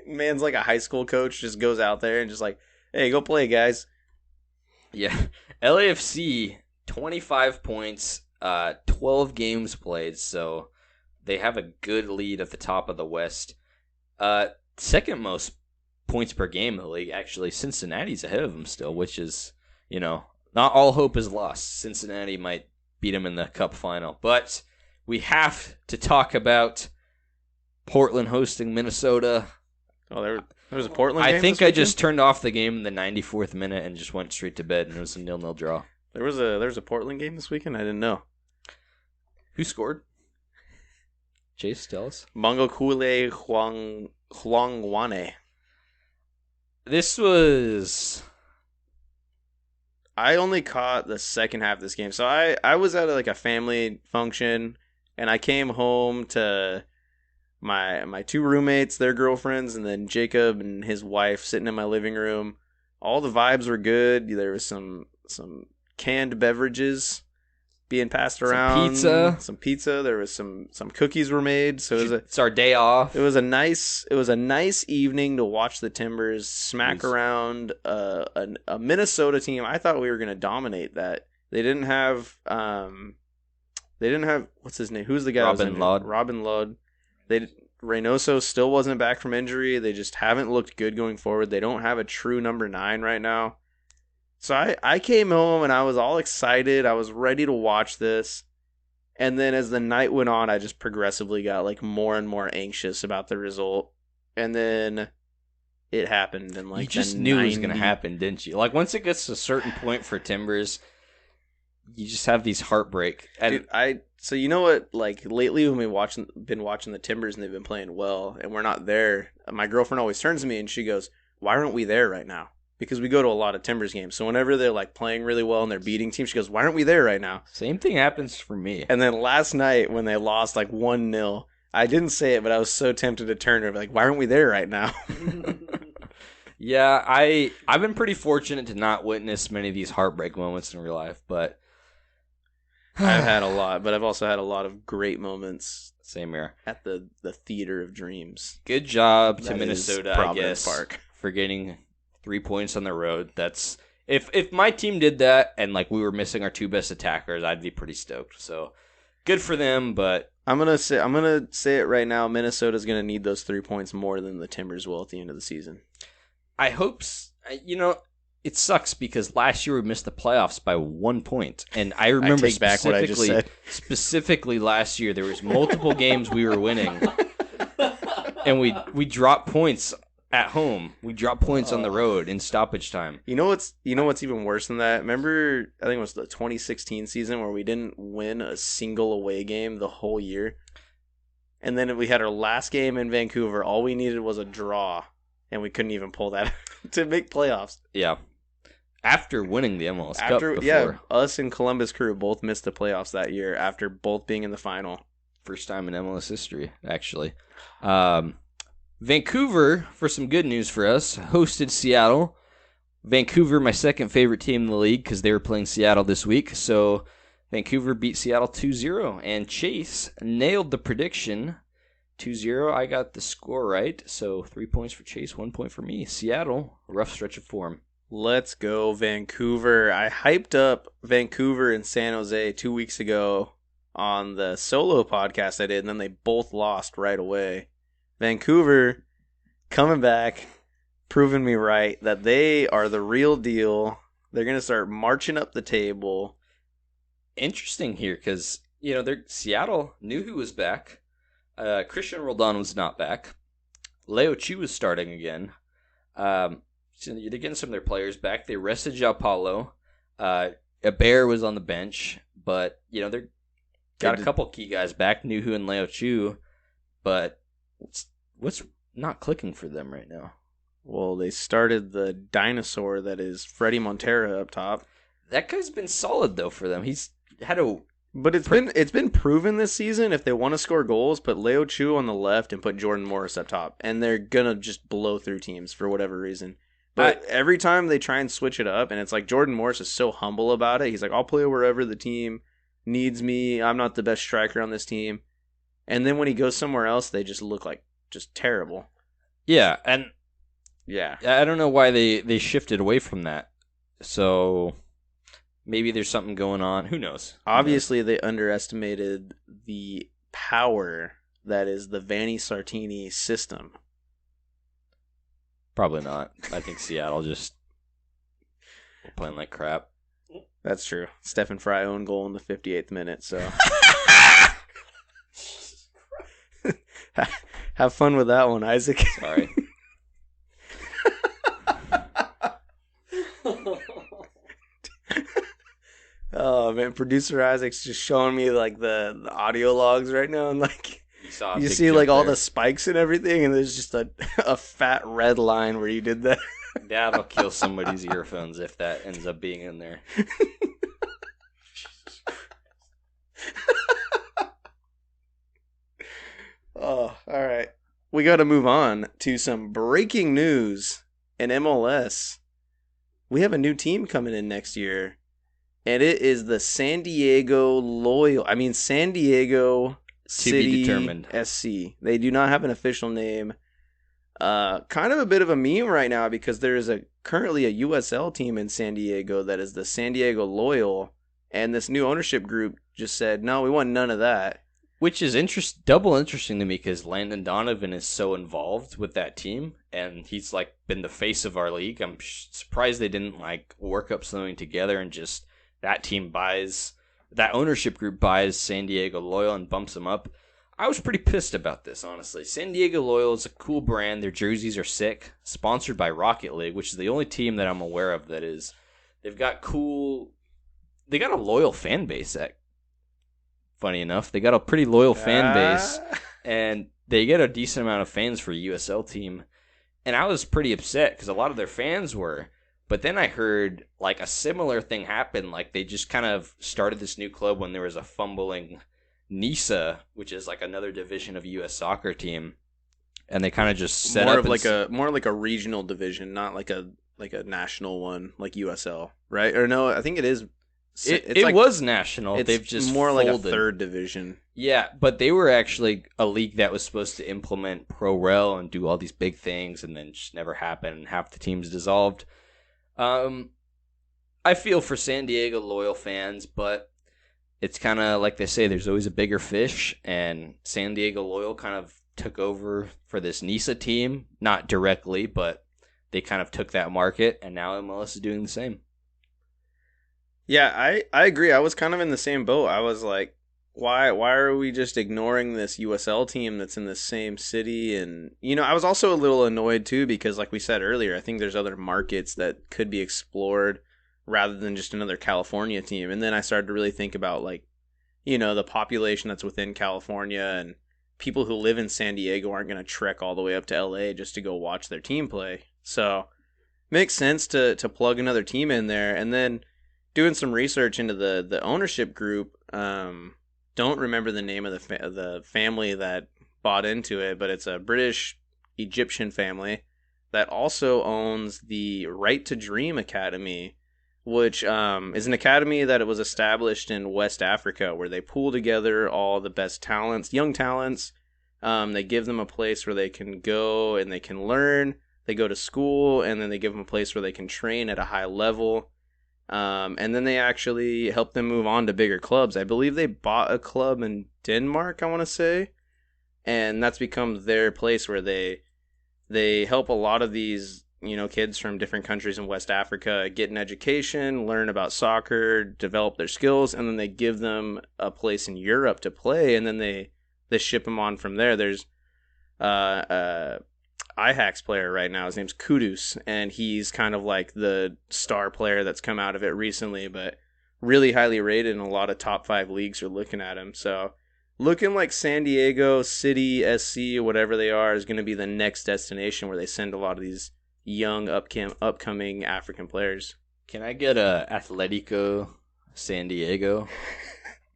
man's like a high school coach, just goes out there and just like, hey, go play, guys. Yeah, LAFC 25 points, 12 games played, so they have a good lead at the top of the West. Second most points per game in the league, actually. Cincinnati's ahead of them still, which is, not all hope is lost. Cincinnati might beat them in the Cup final. But we have to talk about Portland hosting Minnesota. Oh, there was a Portland game I think I just turned off the game in the 94th minute and just went straight to bed, and it was a 0-0 draw. There was a Portland game this weekend? I didn't know. Who scored? Chase, tell us. Mangokule Huangwane. This was... I only caught the second half of this game. So I was at like a family function, and I came home to my two roommates, their girlfriends, and then Jacob and his wife sitting in my living room. All the vibes were good. There was some canned beverages being passed around, some pizza. There was some cookies were made. So it's our day off. It was a nice evening to watch the Timbers smack around a Minnesota team. I thought we were going to dominate that. They didn't have what's his name? Who's the guy? Robin Lod. Robin Lod. Reynoso still wasn't back from injury. They just haven't looked good going forward. They don't have a true number 9 right now. So I came home and I was all excited. I was ready to watch this. And then as the night went on, I just progressively got like more and more anxious about the result. And then it happened. And like you just knew it was going to happen, didn't you? Like once it gets to a certain point for Timbers, you just have these heartbreak. And dude, so you know what? Like lately when we've been watching the Timbers and they've been playing well and we're not there, my girlfriend always turns to me and she goes, "Why aren't we there right now?" Because we go to a lot of Timbers games. So whenever they're like playing really well and they're beating teams, she goes, "Why aren't we there right now?" Same thing happens for me. And then last night when they lost like 1-0, I didn't say it, but I was so tempted to turn to her, like, "Why aren't we there right now?" Yeah, I've been pretty fortunate to not witness many of these heartbreak moments in real life, but I've had a lot, but I've also had a lot of great moments. Same here. At the Theater of Dreams. Good job to Minnesota, I guess, for getting 3 points on the road. That's if my team did that and like we were missing our 2 best attackers, I'd be pretty stoked. So good for them, but I'm gonna say it right now. Minnesota's gonna need those 3 points more than the Timbers will at the end of the season. I hope. it sucks because last year we missed the playoffs by 1 point. And I remember take back what I just said. Specifically last year, there was multiple games we were winning. And we dropped points at home. We dropped points on the road in stoppage time. You know what's even worse than that? Remember, I think it was the 2016 season where we didn't win a single away game the whole year? And then we had our last game in Vancouver. All we needed was a draw, and we couldn't even pull that to make playoffs. Yeah. After winning the MLS Cup before. Yeah, us and Columbus Crew both missed the playoffs that year after both being in the final. First time in MLS history, actually. Vancouver, for some good news for us, hosted Seattle. Vancouver, my second favorite team in the league because they were playing Seattle this week. So Vancouver beat Seattle 2-0. And Chase nailed the prediction 2-0. I got the score right. So 3 points for Chase, 1 point for me. Seattle, rough stretch of form. Let's go, Vancouver. I hyped up Vancouver and San Jose 2 weeks ago on the solo podcast I did, and then they both lost right away. Vancouver coming back, proving me right that they are the real deal. They're going to start marching up the table. Interesting here because, Seattle knew who was back. Christian Roldan was not back. Leo Chu was starting again. So they're getting some of their players back. They rested João Paulo. Bear was on the bench, but, they're got a couple key guys back, Nuhu and Leo Chu, but what's not clicking for them right now? Well, they started the dinosaur that is Freddie Montero up top. That guy's been solid though for them. He's had a But it's been proven this season if they want to score goals, put Leo Chu on the left and put Jordan Morris up top, and they're gonna just blow through teams for whatever reason. But every time they try and switch it up, and it's like Jordan Morris is so humble about it. He's like, I'll play wherever the team needs me. I'm not the best striker on this team. And then when he goes somewhere else, they just look like just terrible. Yeah, and I don't know why they shifted away from that. So maybe there's something going on. Who knows? Obviously, they underestimated the power that is the Vanni Sartini system. Probably not. I think Seattle just playing like crap. That's true. Stephen Fry own goal in the 58th minute, so have fun with that one, Isaac. Sorry. Oh man, producer Isaac's just showing me like the audio logs right now, and like you see like all the spikes and everything, and there's just a fat red line where you did that. That'll kill somebody's earphones if that ends up being in there. Oh, all right. We got to move on to some breaking news in MLS. We have a new team coming in next year, and it is the San Diego City determined. SC. They do not have an official name. Kind of a bit of a meme right now because there is currently a USL team in San Diego that is the San Diego Loyal, and this new ownership group just said, no, we want none of that. Which is double interesting to me because Landon Donovan is so involved with that team, and he's like been the face of our league. I'm surprised they didn't like work up something together and just that ownership group buys San Diego Loyal and bumps them up. I was pretty pissed about this, honestly. San Diego Loyal is a cool brand. Their jerseys are sick. Sponsored by Rocket League, which is the only team that I'm aware of that is. They got a loyal fan base. Funny enough, they got a pretty loyal fan base, and they get a decent amount of fans for a USL team. And I was pretty upset because a lot of their fans were. But then I heard like a similar thing happen. Like they just kind of started this new club when there was a fumbling NISA, which is like another division of U.S. soccer team, and they kind of just set more up like a regional division, not like a national one like USL, right? Or no, I think it is. It was national. They've just more folded. Like a third division. Yeah, but they were actually a league that was supposed to implement Pro Rel and do all these big things, and then just never happened. And half the teams dissolved. I feel for San Diego Loyal fans, but it's kind of like they say, there's always a bigger fish, and San Diego Loyal kind of took over for this NISA team, not directly, but they kind of took that market, and now MLS is doing the same. Yeah, I agree. I was kind of in the same boat. I was like, why are we just ignoring this USL team that's in the same city? And I was also a little annoyed too because, like we said earlier, I think there's other markets that could be explored rather than just another California team. And then I started to really think about like, the population that's within California and people who live in San Diego aren't going to trek all the way up to LA just to go watch their team play. So, makes sense to plug another team in there. And then doing some research into the ownership group, don't remember the name of the family that bought into it, but it's a British Egyptian family that also owns the Right to Dream Academy, which is an academy that it was established in West Africa, where they pool together all the best talents, young talents. They give them a place where they can go and they can learn. They go to school, and then they give them a place where they can train at a high level. And then they actually help them move on to bigger clubs. I believe they bought a club in Denmark, I want to say, and that's become their place where they help a lot of these kids from different countries in West Africa get an education, learn about soccer, develop their skills, and then they give them a place in Europe to play, and then they ship them on from there. There's Ajax player right now. His name's Kudus, and he's kind of like the star player that's come out of it recently, but really highly rated, and a lot of top 5 leagues are looking at him. So looking like San Diego City SC, whatever they are, is going to be the next destination where they send a lot of these young upcoming African players. Can I get a Atletico San Diego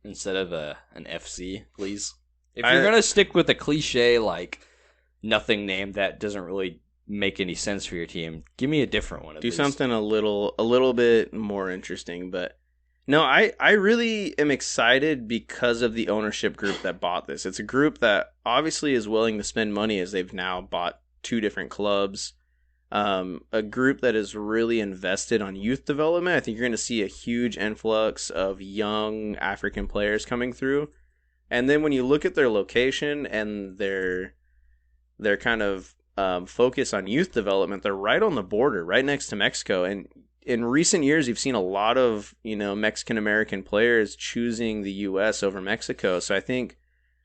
instead of an FC, please? If you're going to stick with a cliche like nothing name that doesn't really make any sense for your team, give me a different one. Do something a little bit more interesting. But no, I really am excited because of the ownership group that bought this. It's a group that obviously is willing to spend money, as they've now bought 2 different clubs. A group that is really invested on youth development. I think you're going to see a huge influx of young African players coming through. And then when you look at their location and their kind of focus on youth development, they're right on the border, right next to Mexico. And in recent years, you've seen a lot of Mexican-American players choosing the U.S. over Mexico. So I think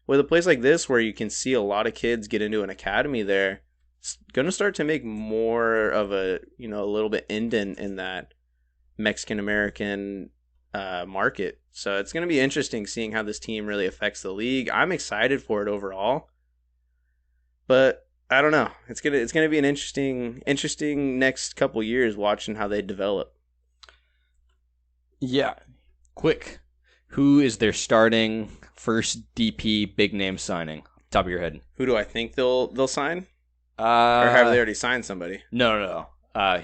with a place like this where you can see a lot of kids get into an academy there, it's going to start to make more of a little bit indent in that Mexican-American market. So it's going to be interesting seeing how this team really affects the league. I'm excited for it overall. But I don't know. It's gonna be an interesting next couple years watching how they develop. Yeah. Quick. Who is their starting first DP big name signing? Top of your head. Who do I think they'll sign? Or have they already signed somebody? No.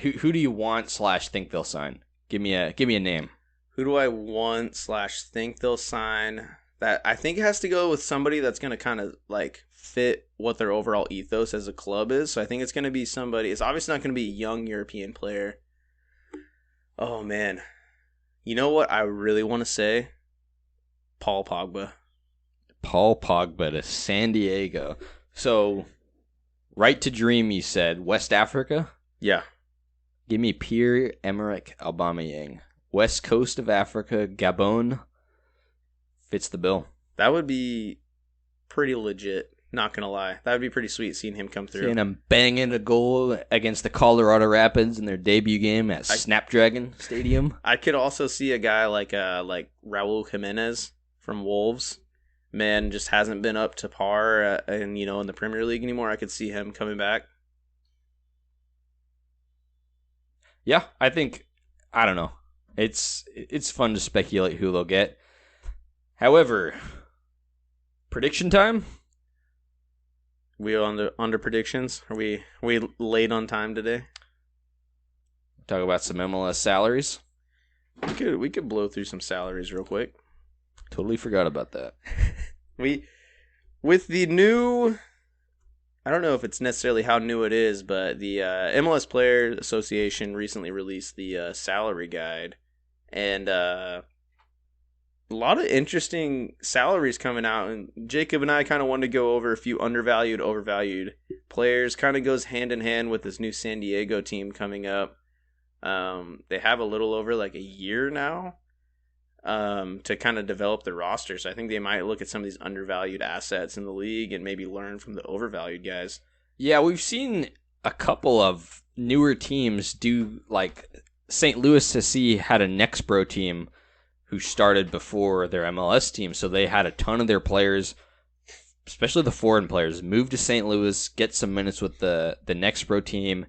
Who do you want / think they'll sign? Give me a name. Who do I want / think they'll sign? That I think it has to go with somebody that's gonna kind of like fit what their overall ethos as a club is. So I think it's going to be somebody. It's obviously not going to be a young European player. Oh man, you know what I really want to say? Paul Pogba. Paul Pogba to San Diego. So, right to dream, you said. West Africa? Yeah. Give me Pierre-Emerick Aubameyang. West coast of Africa, Gabon. Fits the bill. That would be pretty legit. Not gonna lie, that would be pretty sweet seeing him come through. Seeing him banging a goal against the Colorado Rapids in their debut game at Snapdragon Stadium. I could also see a guy like Raul Jimenez from Wolves. Man, just hasn't been up to par, in the Premier League anymore. I could see him coming back. Yeah, I don't know. It's fun to speculate who they'll get. However, prediction time. We under predictions? Are we late on time today? Talk about some MLS salaries. We could blow through some salaries real quick. Totally forgot about that. With the new, I don't know if it's necessarily how new it is, but the MLS Player Association recently released the salary guide, and a lot of interesting salaries coming out, and Jacob and I kind of wanted to go over a few undervalued, overvalued players. Kind of goes hand in hand with this new San Diego team coming up. They have a little over like a year now to kind of develop the roster. So I think they might look at some of these undervalued assets in the league and maybe learn from the overvalued guys. Yeah, we've seen a couple of newer teams do, like St. Louis SC had a Next Pro team who started before their MLS team, so they had a ton of their players, especially the foreign players, move to St. Louis, get some minutes with the Next Pro team,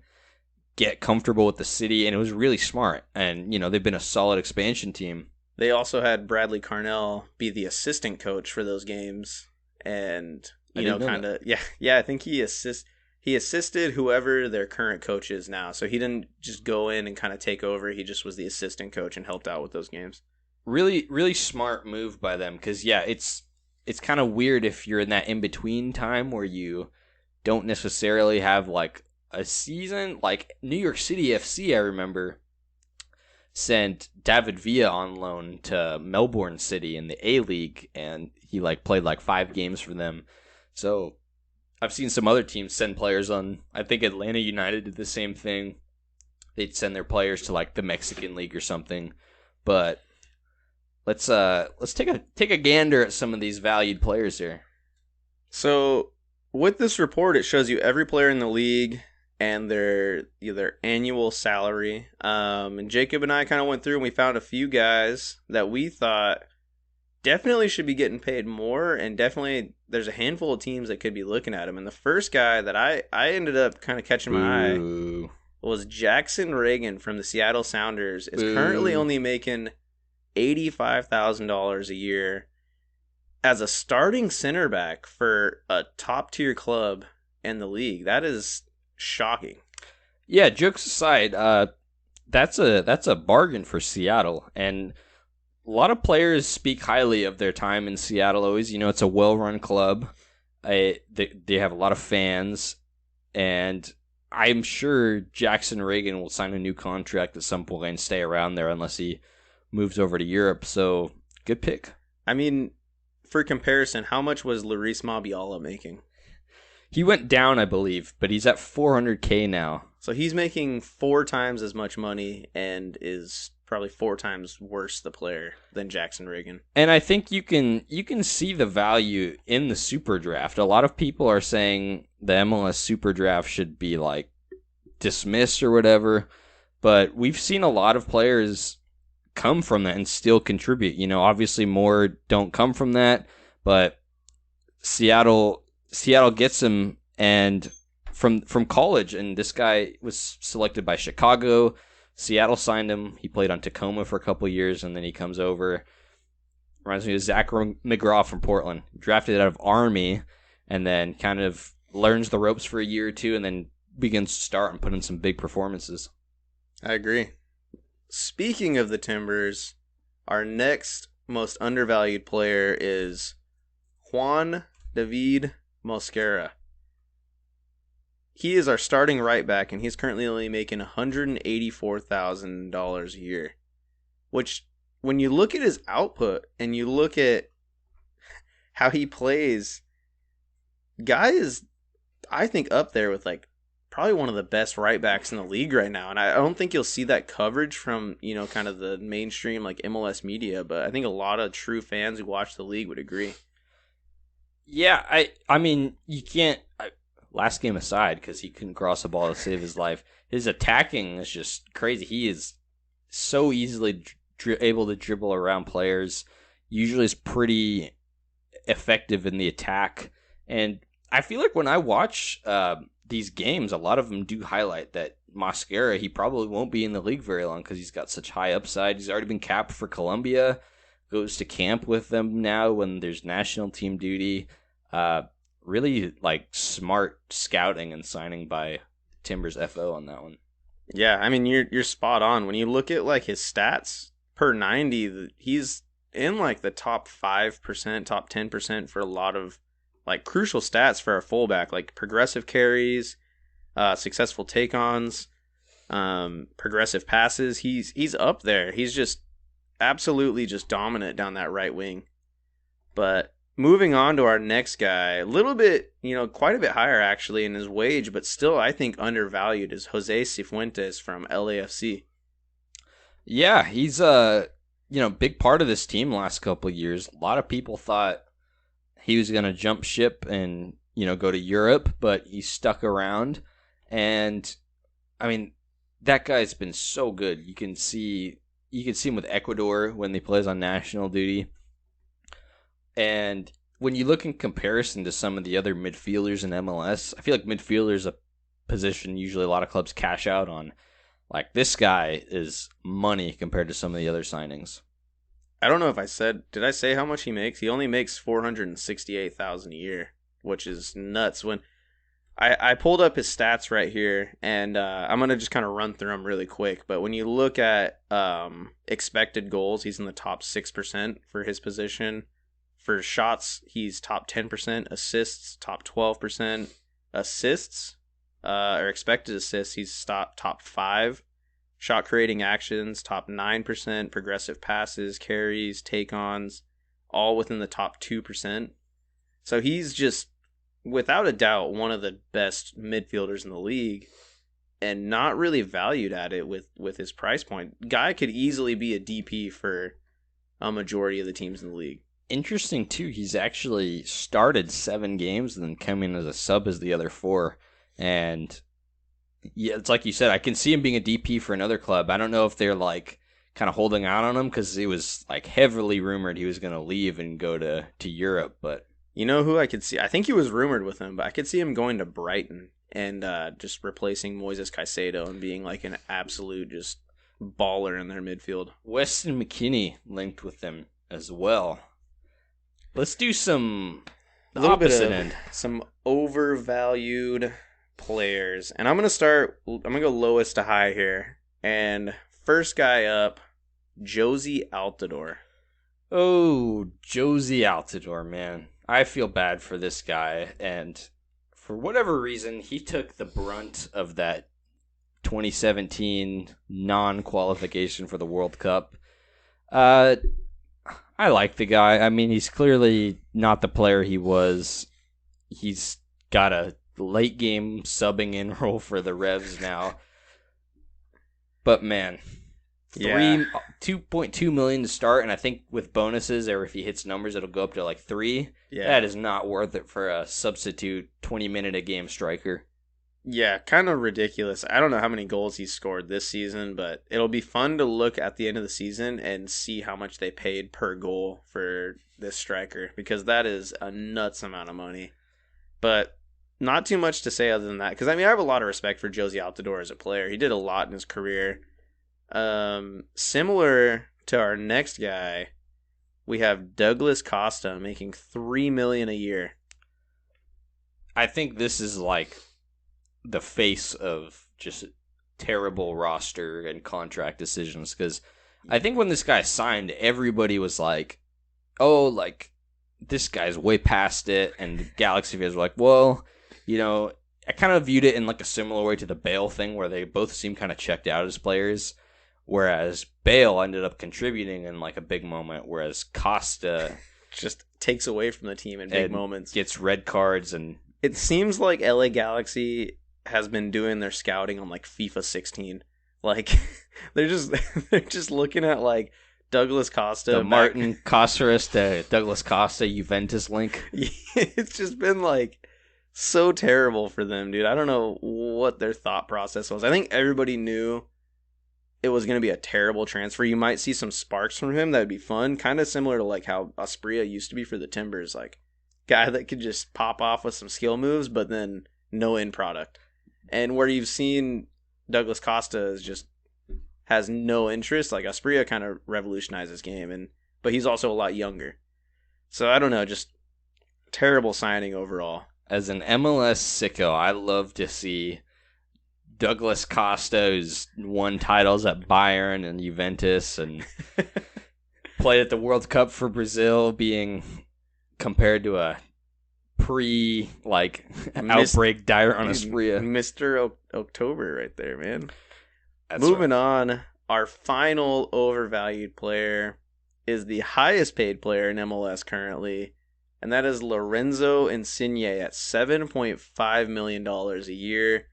get comfortable with the city, and it was really smart. And, they've been a solid expansion team. They also had Bradley Carnell be the assistant coach for those games, and I think he assisted whoever their current coach is now. So he didn't just go in and kind of take over. He just was the assistant coach and helped out with those games. Really, really smart move by them, because it's kind of weird if you're in that in between time where you don't necessarily have like a season. Like New York City FC, I remember, sent David Villa on loan to Melbourne City in the A League, and he played 5 games for them. So I've seen some other teams send players on. I think Atlanta United did the same thing. They'd send their players to the Mexican League or something. But let's take a gander at some of these valued players here. So with this report, it shows you every player in the league and their annual salary. And Jacob and I kind of went through and we found a few guys that we thought definitely should be getting paid more, and definitely there's a handful of teams that could be looking at him. And the first guy that I ended up kind of catching my eye was Jackson Reagan from the Seattle Sounders. Is currently only making $85,000 a year as a starting center back for a top tier club in the league. That is shocking. Yeah, jokes aside, that's a bargain for Seattle, and a lot of players speak highly of their time in Seattle. Always, it's a well-run club. They have a lot of fans, and I'm sure Jackson Reagan will sign a new contract at some point and stay around there unless he moves over to Europe. So good pick. I mean, for comparison, how much was Luis Mabiola making? He went down, I believe, but he's at $400K now. So he's making 4 times as much money and is probably 4 times worse the player than Jackson Reagan. And I think you can see the value in the super draft. A lot of people are saying the MLS super draft should be dismissed or whatever, but we've seen a lot of players come from that and still contribute. Obviously more don't come from that, but Seattle gets him, and from college, and this guy was selected by Chicago. Seattle signed him. He played on Tacoma for a couple of years, and then he comes over. Reminds me of Zach McGraw from Portland. Drafted out of Army, and then kind of learns the ropes for a year or two, and then begins to start and put in some big performances. I agree. Speaking of the Timbers, our next most undervalued player is Juan David Mosquera. He is our starting right back, and he's currently only making $184,000 a year. Which, when you look at his output and you look at how he plays, guy is, I think, up there with probably one of the best right backs in the league right now. And I don't think you'll see that coverage from, kind of the mainstream MLS media, but I think a lot of true fans who watch the league would agree. Yeah, I mean, you can't. Last game aside, because he couldn't cross the ball to save his life, his attacking is just crazy. He is so easily able to dribble around players. Usually is pretty effective in the attack. And I feel like when I watch these games, a lot of them do highlight that Mosquera, he probably won't be in the league very long because he's got such high upside. He's already been capped for Colombia, goes to camp with them now when there's national team duty. Really smart scouting and signing by Timbers FO on that one. Yeah, I mean you're spot on. When you look at his stats per 90, he's in the top 5%, top 10% for a lot of crucial stats for our fullback, progressive carries, successful take-ons, progressive passes. He's up there. He's just absolutely just dominant down that right wing. But moving on to our next guy, a little bit, quite a bit higher actually in his wage, but still I think undervalued, is Jose Cifuentes from LAFC. Yeah, he's big part of this team last couple of years. A lot of people thought he was going to jump ship and, go to Europe, but he stuck around. And I mean, that guy's been so good. You can see him with Ecuador when he plays on national duty. And when you look in comparison to some of the other midfielders in MLS, I feel like midfielder is a position usually a lot of clubs cash out on. Like, this guy is money compared to some of the other signings. I don't know if did I say how much he makes? He only makes $468,000 a year, which is nuts. When I pulled up his stats right here, and I'm going to just kind of run through them really quick. But when you look at expected goals, he's in the top 6% for his position. For shots, he's top 10%. Assists, top 12%. Assists, or expected assists, he's top 5. Shot creating actions, top 9%. Progressive passes, carries, take-ons, all within the top 2%. So he's just, without a doubt, one of the best midfielders in the league, and not really valued at it with his price point. Guy could easily be a DP for a majority of the teams in the league. Interesting, too, he's actually started 7 games and then come in as a sub as the other 4. And yeah, it's like you said, I can see him being a DP for another club. I don't know if they're like kind of holding out on him because it was like heavily rumored he was going to leave and go to Europe. But you know who I could see? I think he was rumored with him, but I could see him going to Brighton and just replacing Moises Caicedo and being like an absolute just baller in their midfield. Weston McKennie linked with them as well. Let's do some opposite end. Some overvalued players. And I'm going to go lowest to high here. And first guy up, Jozy Altidore. Oh, Jozy Altidore, man. I feel bad for this guy. And for whatever reason, he took the brunt of that 2017 non-qualification for the World Cup. I like the guy. I mean, he's clearly not the player he was. He's got a late game subbing in role for the Revs now. But man, yeah. $2.2 million to start, and I think with bonuses or if he hits numbers, it'll go up to like 3. Yeah. That is not worth it for a substitute 20-minute a game striker. Yeah, kind of ridiculous. I don't know how many goals he scored this season, but it'll be fun to look at the end of the season and see how much they paid per goal for this striker, because that is a nuts amount of money. But not too much to say other than that, because I mean, I have a lot of respect for Jozy Altidore as a player. He did a lot in his career. Similar to our next guy, we have Douglas Costa making $3 million a year. I think this is like the face of just terrible roster and contract decisions, because I think when this guy signed, everybody was like, oh, like, this guy's way past it, and the Galaxy fans were like, well, I kind of viewed it in like a similar way to the Bale thing, where they both seem kind of checked out as players, whereas Bale ended up contributing in like a big moment, whereas Costa just takes away from the team in big moments, gets red cards. And it seems like LA Galaxy has been doing their scouting on like FIFA 16. Like they're just looking at like Douglas Costa, the Martin Cossares to Douglas Costa Juventus link. It's just been like so terrible for them, dude. I don't know what their thought process was. I think everybody knew it was going to be a terrible transfer. You might see some sparks from him that would be fun, kind of similar to like how Asprilla used to be for the Timbers, like guy that could just pop off with some skill moves, but then no end product. And where you've seen Douglas Costa is just has no interest. Like Asprilla kind of revolutionized his game, but he's also a lot younger. So I don't know, just terrible signing overall. As an MLS sicko, I love to see Douglas Costa, who's won titles at Bayern and Juventus and played at the World Cup for Brazil, being compared to a outbreak dire on Asprilla. Mr. October right there, man. That's Moving right. on, our final overvalued player is the highest paid player in MLS currently, and that is Lorenzo Insigne at $7.5 million a year.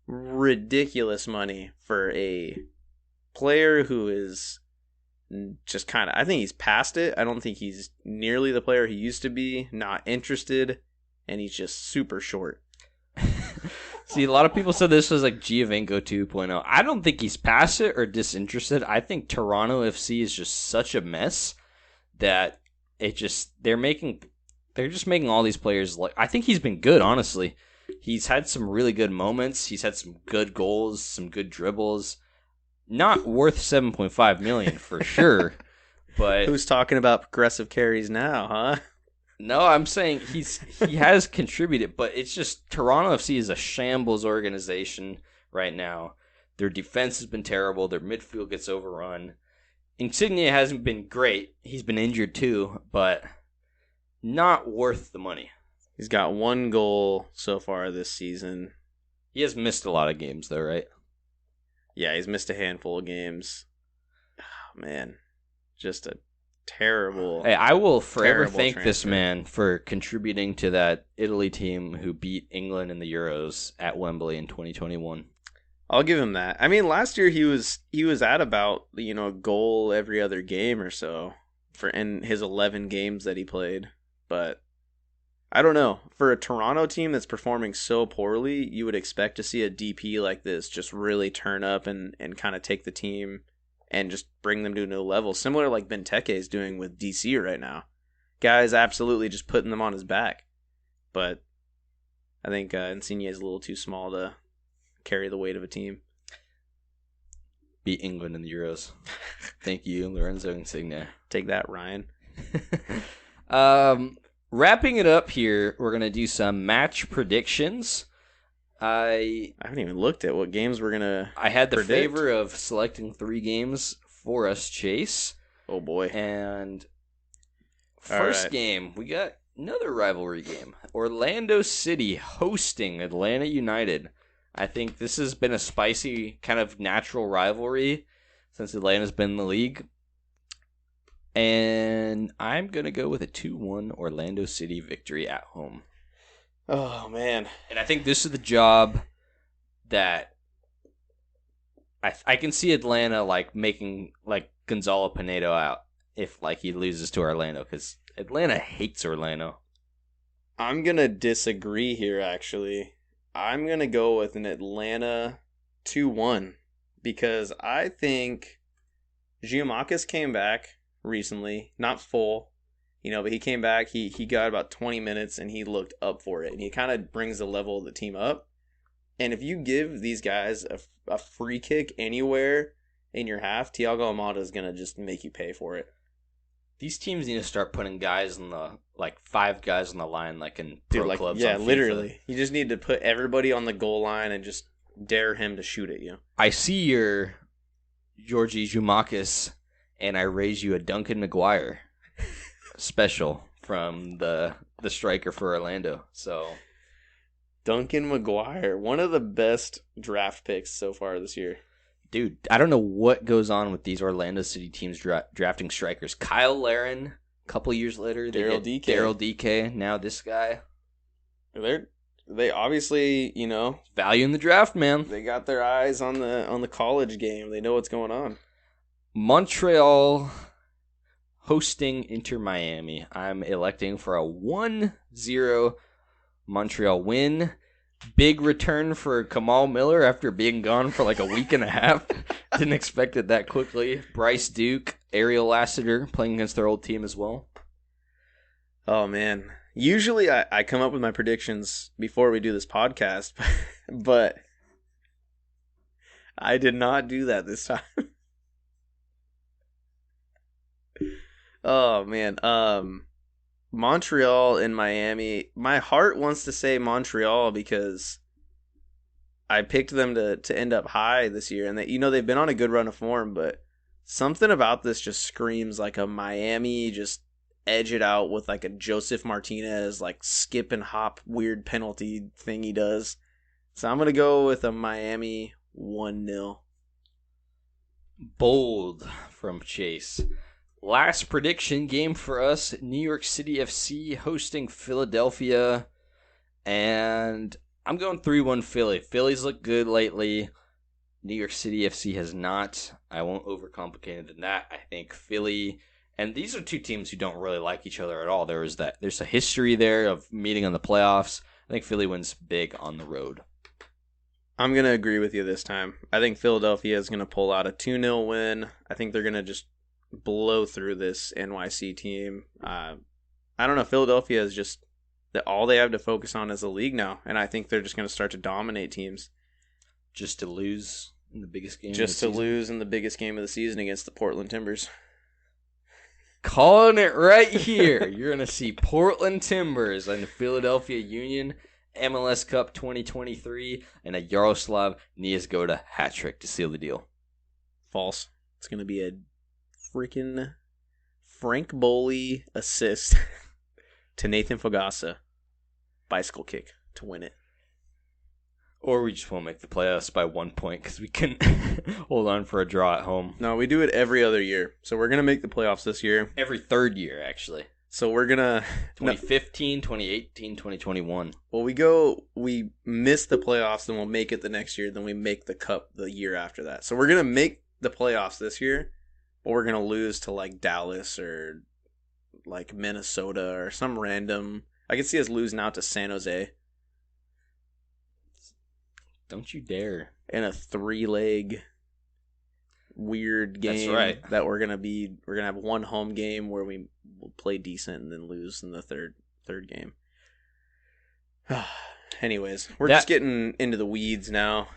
Ridiculous money for a player who is just kind of, I think he's past it. I don't think he's nearly the player he used to be, not interested, and he's just super short. See, a lot of people said this was like Giovinco 2.0. I don't think he's past it or disinterested. I think Toronto FC is just such a mess that they're just making all these players like. I think he's been good, honestly. He's had some really good moments. He's had some good goals, some good dribbles. Not worth $7.5 million for sure, but who's talking about progressive carries now, huh? No, I'm saying he has contributed, but it's just Toronto FC is a shambles organization right now. Their defense has been terrible. Their midfield gets overrun. Insigne hasn't been great. He's been injured too, but not worth the money. He's got 1 goal so far this season. He has missed a lot of games though, right? Yeah, he's missed a handful of games. Oh, man, just a terrible. Hey, I will forever terrible thank transfer. this man for contributing to that Italy team who beat England in the Euros at Wembley in 2021. I'll give him that. I mean, last year he was at about a goal every other game or so in his 11 games that he played. But I don't know. For a Toronto team that's performing so poorly, you would expect to see a DP like this just really turn up and kind of take the team and just bring them to a new level. Similar to like Benteke is doing with DC right now. Guy's absolutely just putting them on his back. But I think Insigne is a little too small to carry the weight of a team. Beat England in the Euros. Thank you, Lorenzo Insigne. Take that, Ryan. Wrapping it up here, we're going to do some match predictions. I haven't even looked at what games we're going to I had the predict. favor of selecting 3 games for us, Chase. Oh, boy. And first right. game, we got another rivalry game. Orlando City hosting Atlanta United. I think this has been a spicy kind of natural rivalry since Atlanta's been in the league. And I'm going to go with a 2-1 Orlando City victory at home. Oh, man. And I think this is the job that I can see Atlanta like making like Gonzalo Pinedo out if like he loses to Orlando, because Atlanta hates Orlando. I'm going to disagree here, actually. I'm going to go with an Atlanta 2-1 because I think Giamakis came back recently, not full, but he came back, he got about 20 minutes and he looked up for it, and he kind of brings the level of the team up. And if you give these guys a free kick anywhere in your half, Thiago Almada is going to just make you pay for it. These teams need to start putting guys in the, like 5 guys on the line like in pro clubs. Yeah, on FIFA. literally. You just need to put everybody on the goal line and just dare him to shoot at you. I see your Georgie Giamakis, and I raise you a Duncan McGuire special from the striker for Orlando. So Duncan McGuire, one of the best draft picks so far this year. Dude, I don't know what goes on with these Orlando City teams drafting strikers. Kyle Larin, a couple years later, Daryl DK. Now this guy. They obviously, value in the draft, man. They got their eyes on the college game. They know what's going on. Montreal hosting Inter Miami. I'm electing for a 1-0 Montreal win. Big return for Kamal Miller after being gone for like a week and a half. Didn't expect it that quickly. Bryce Duke, Ariel Lassiter playing against their old team as well. Oh, man. Usually I come up with my predictions before we do this podcast, but I did not do that this time. Oh, man. Montreal and Miami. My heart wants to say Montreal because I picked them to end up high this year, and they've been on a good run of form, but something about this just screams like a Miami just edge it out with like a Joseph Martinez like skip and hop weird penalty thing he does. So I'm gonna go with a Miami 1-0. Bold from Chase. Last prediction game for us, New York City FC hosting Philadelphia. And I'm going 3-1 Philly. Philly's looked good lately. New York City FC has not. I won't overcomplicate it than that. I think Philly, and these are two teams who don't really like each other at all. There's a history there of meeting in the playoffs. I think Philly wins big on the road. I'm going to agree with you this time. I think Philadelphia is going to pull out a 2-0 win. I think they're going to just blow through this NYC team. I don't know. Philadelphia is just all they have to focus on is the league now, and I think they're just going to start to dominate teams. Just to lose in the biggest game Just to lose in the biggest game of the season against the Portland Timbers. Calling it right here. You're going to see Portland Timbers and the Philadelphia Union MLS Cup 2023 and a Yaroslav Niezgoda hat trick to seal the deal. False. It's going to be a freaking Frank Boley assist to Nathan Fogasa. Bicycle kick to win it. Or we just won't make the playoffs by 1 point because we couldn't hold on for a draw at home. No, we do it every other year. So we're going to make the playoffs this year. Every third year, actually. So we're going to... 2015, 2018, 2021. Well, we miss the playoffs, then we'll make it the next year, then we make the cup the year after that. So we're going to make the playoffs this year, but we're going to lose to like Dallas or like Minnesota or some random... I could see us losing out to San Jose. Don't you dare. In a 3-leg weird game. That's right. That we're gonna have one home game where we will play decent and then lose in the third game. Anyways, we're just getting into the weeds now.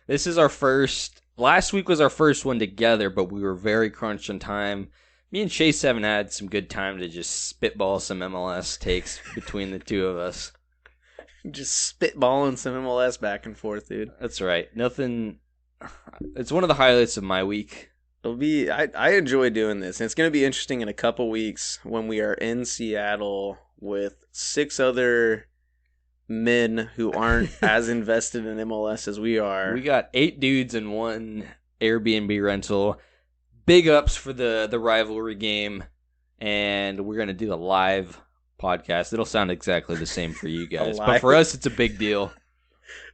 This is our first. Last week was our first one together, but we were very crunched on time. Me and Chase haven't had some good time to just spitball some MLS takes between the two of us. Just spitballing some MLS back and forth, dude. That's right. Nothing. It's one of the highlights of my week. It'll be. I enjoy doing this, and it's going to be interesting in a couple weeks when we are in Seattle with 6 other men who aren't as invested in MLS as we are. We got 8 dudes in one Airbnb rental. Big ups for the rivalry game, and we're going to do the live podcast. It'll sound exactly the same for you guys, but for us, it's a big deal.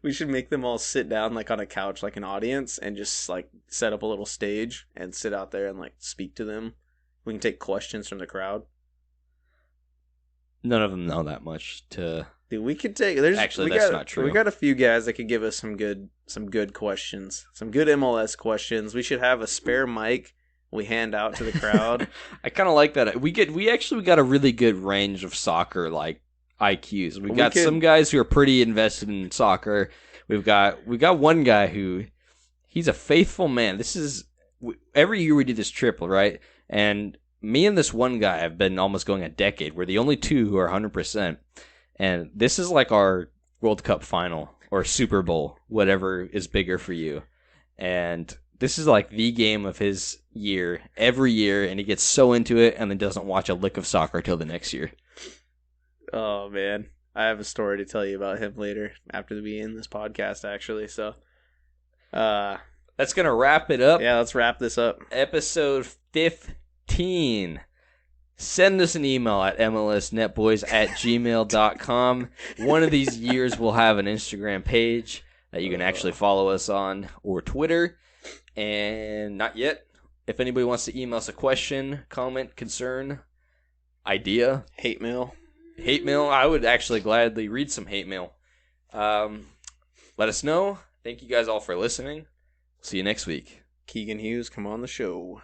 We should make them all sit down like on a couch, like an audience, and just like set up a little stage and sit out there and like speak to them. We can take questions from the crowd. None of them know that much to. Dude, we could take. That's not true. We got a few guys that could give us some good questions, some good MLS questions. We should have a spare mic we hand out to the crowd. I kind of like that. We got a really good range of soccer like IQs. We got some guys who are pretty invested in soccer. We got one guy who he's a faithful man. This is every year we do this trip, right? And me and this one guy have been almost going a decade. We're the only two who are 100%. And this is like our World Cup final or Super Bowl, whatever is bigger for you. And this is like the game of his year every year, and he gets so into it and then doesn't watch a lick of soccer till the next year. Oh, man. I have a story to tell you about him later after we end this podcast, actually. So, that's going to wrap it up. Yeah, let's wrap this up. Episode 15. Send us an email at mlsnetboys@gmail.com. One of these years we'll have an Instagram page that you can actually follow us on, or Twitter. And not yet. If anybody wants to email us a question, comment, concern, idea, hate mail, I would actually gladly read some hate mail. Let us know. Thank you guys all for listening. See you next week. Keegan Hughes, come on the show.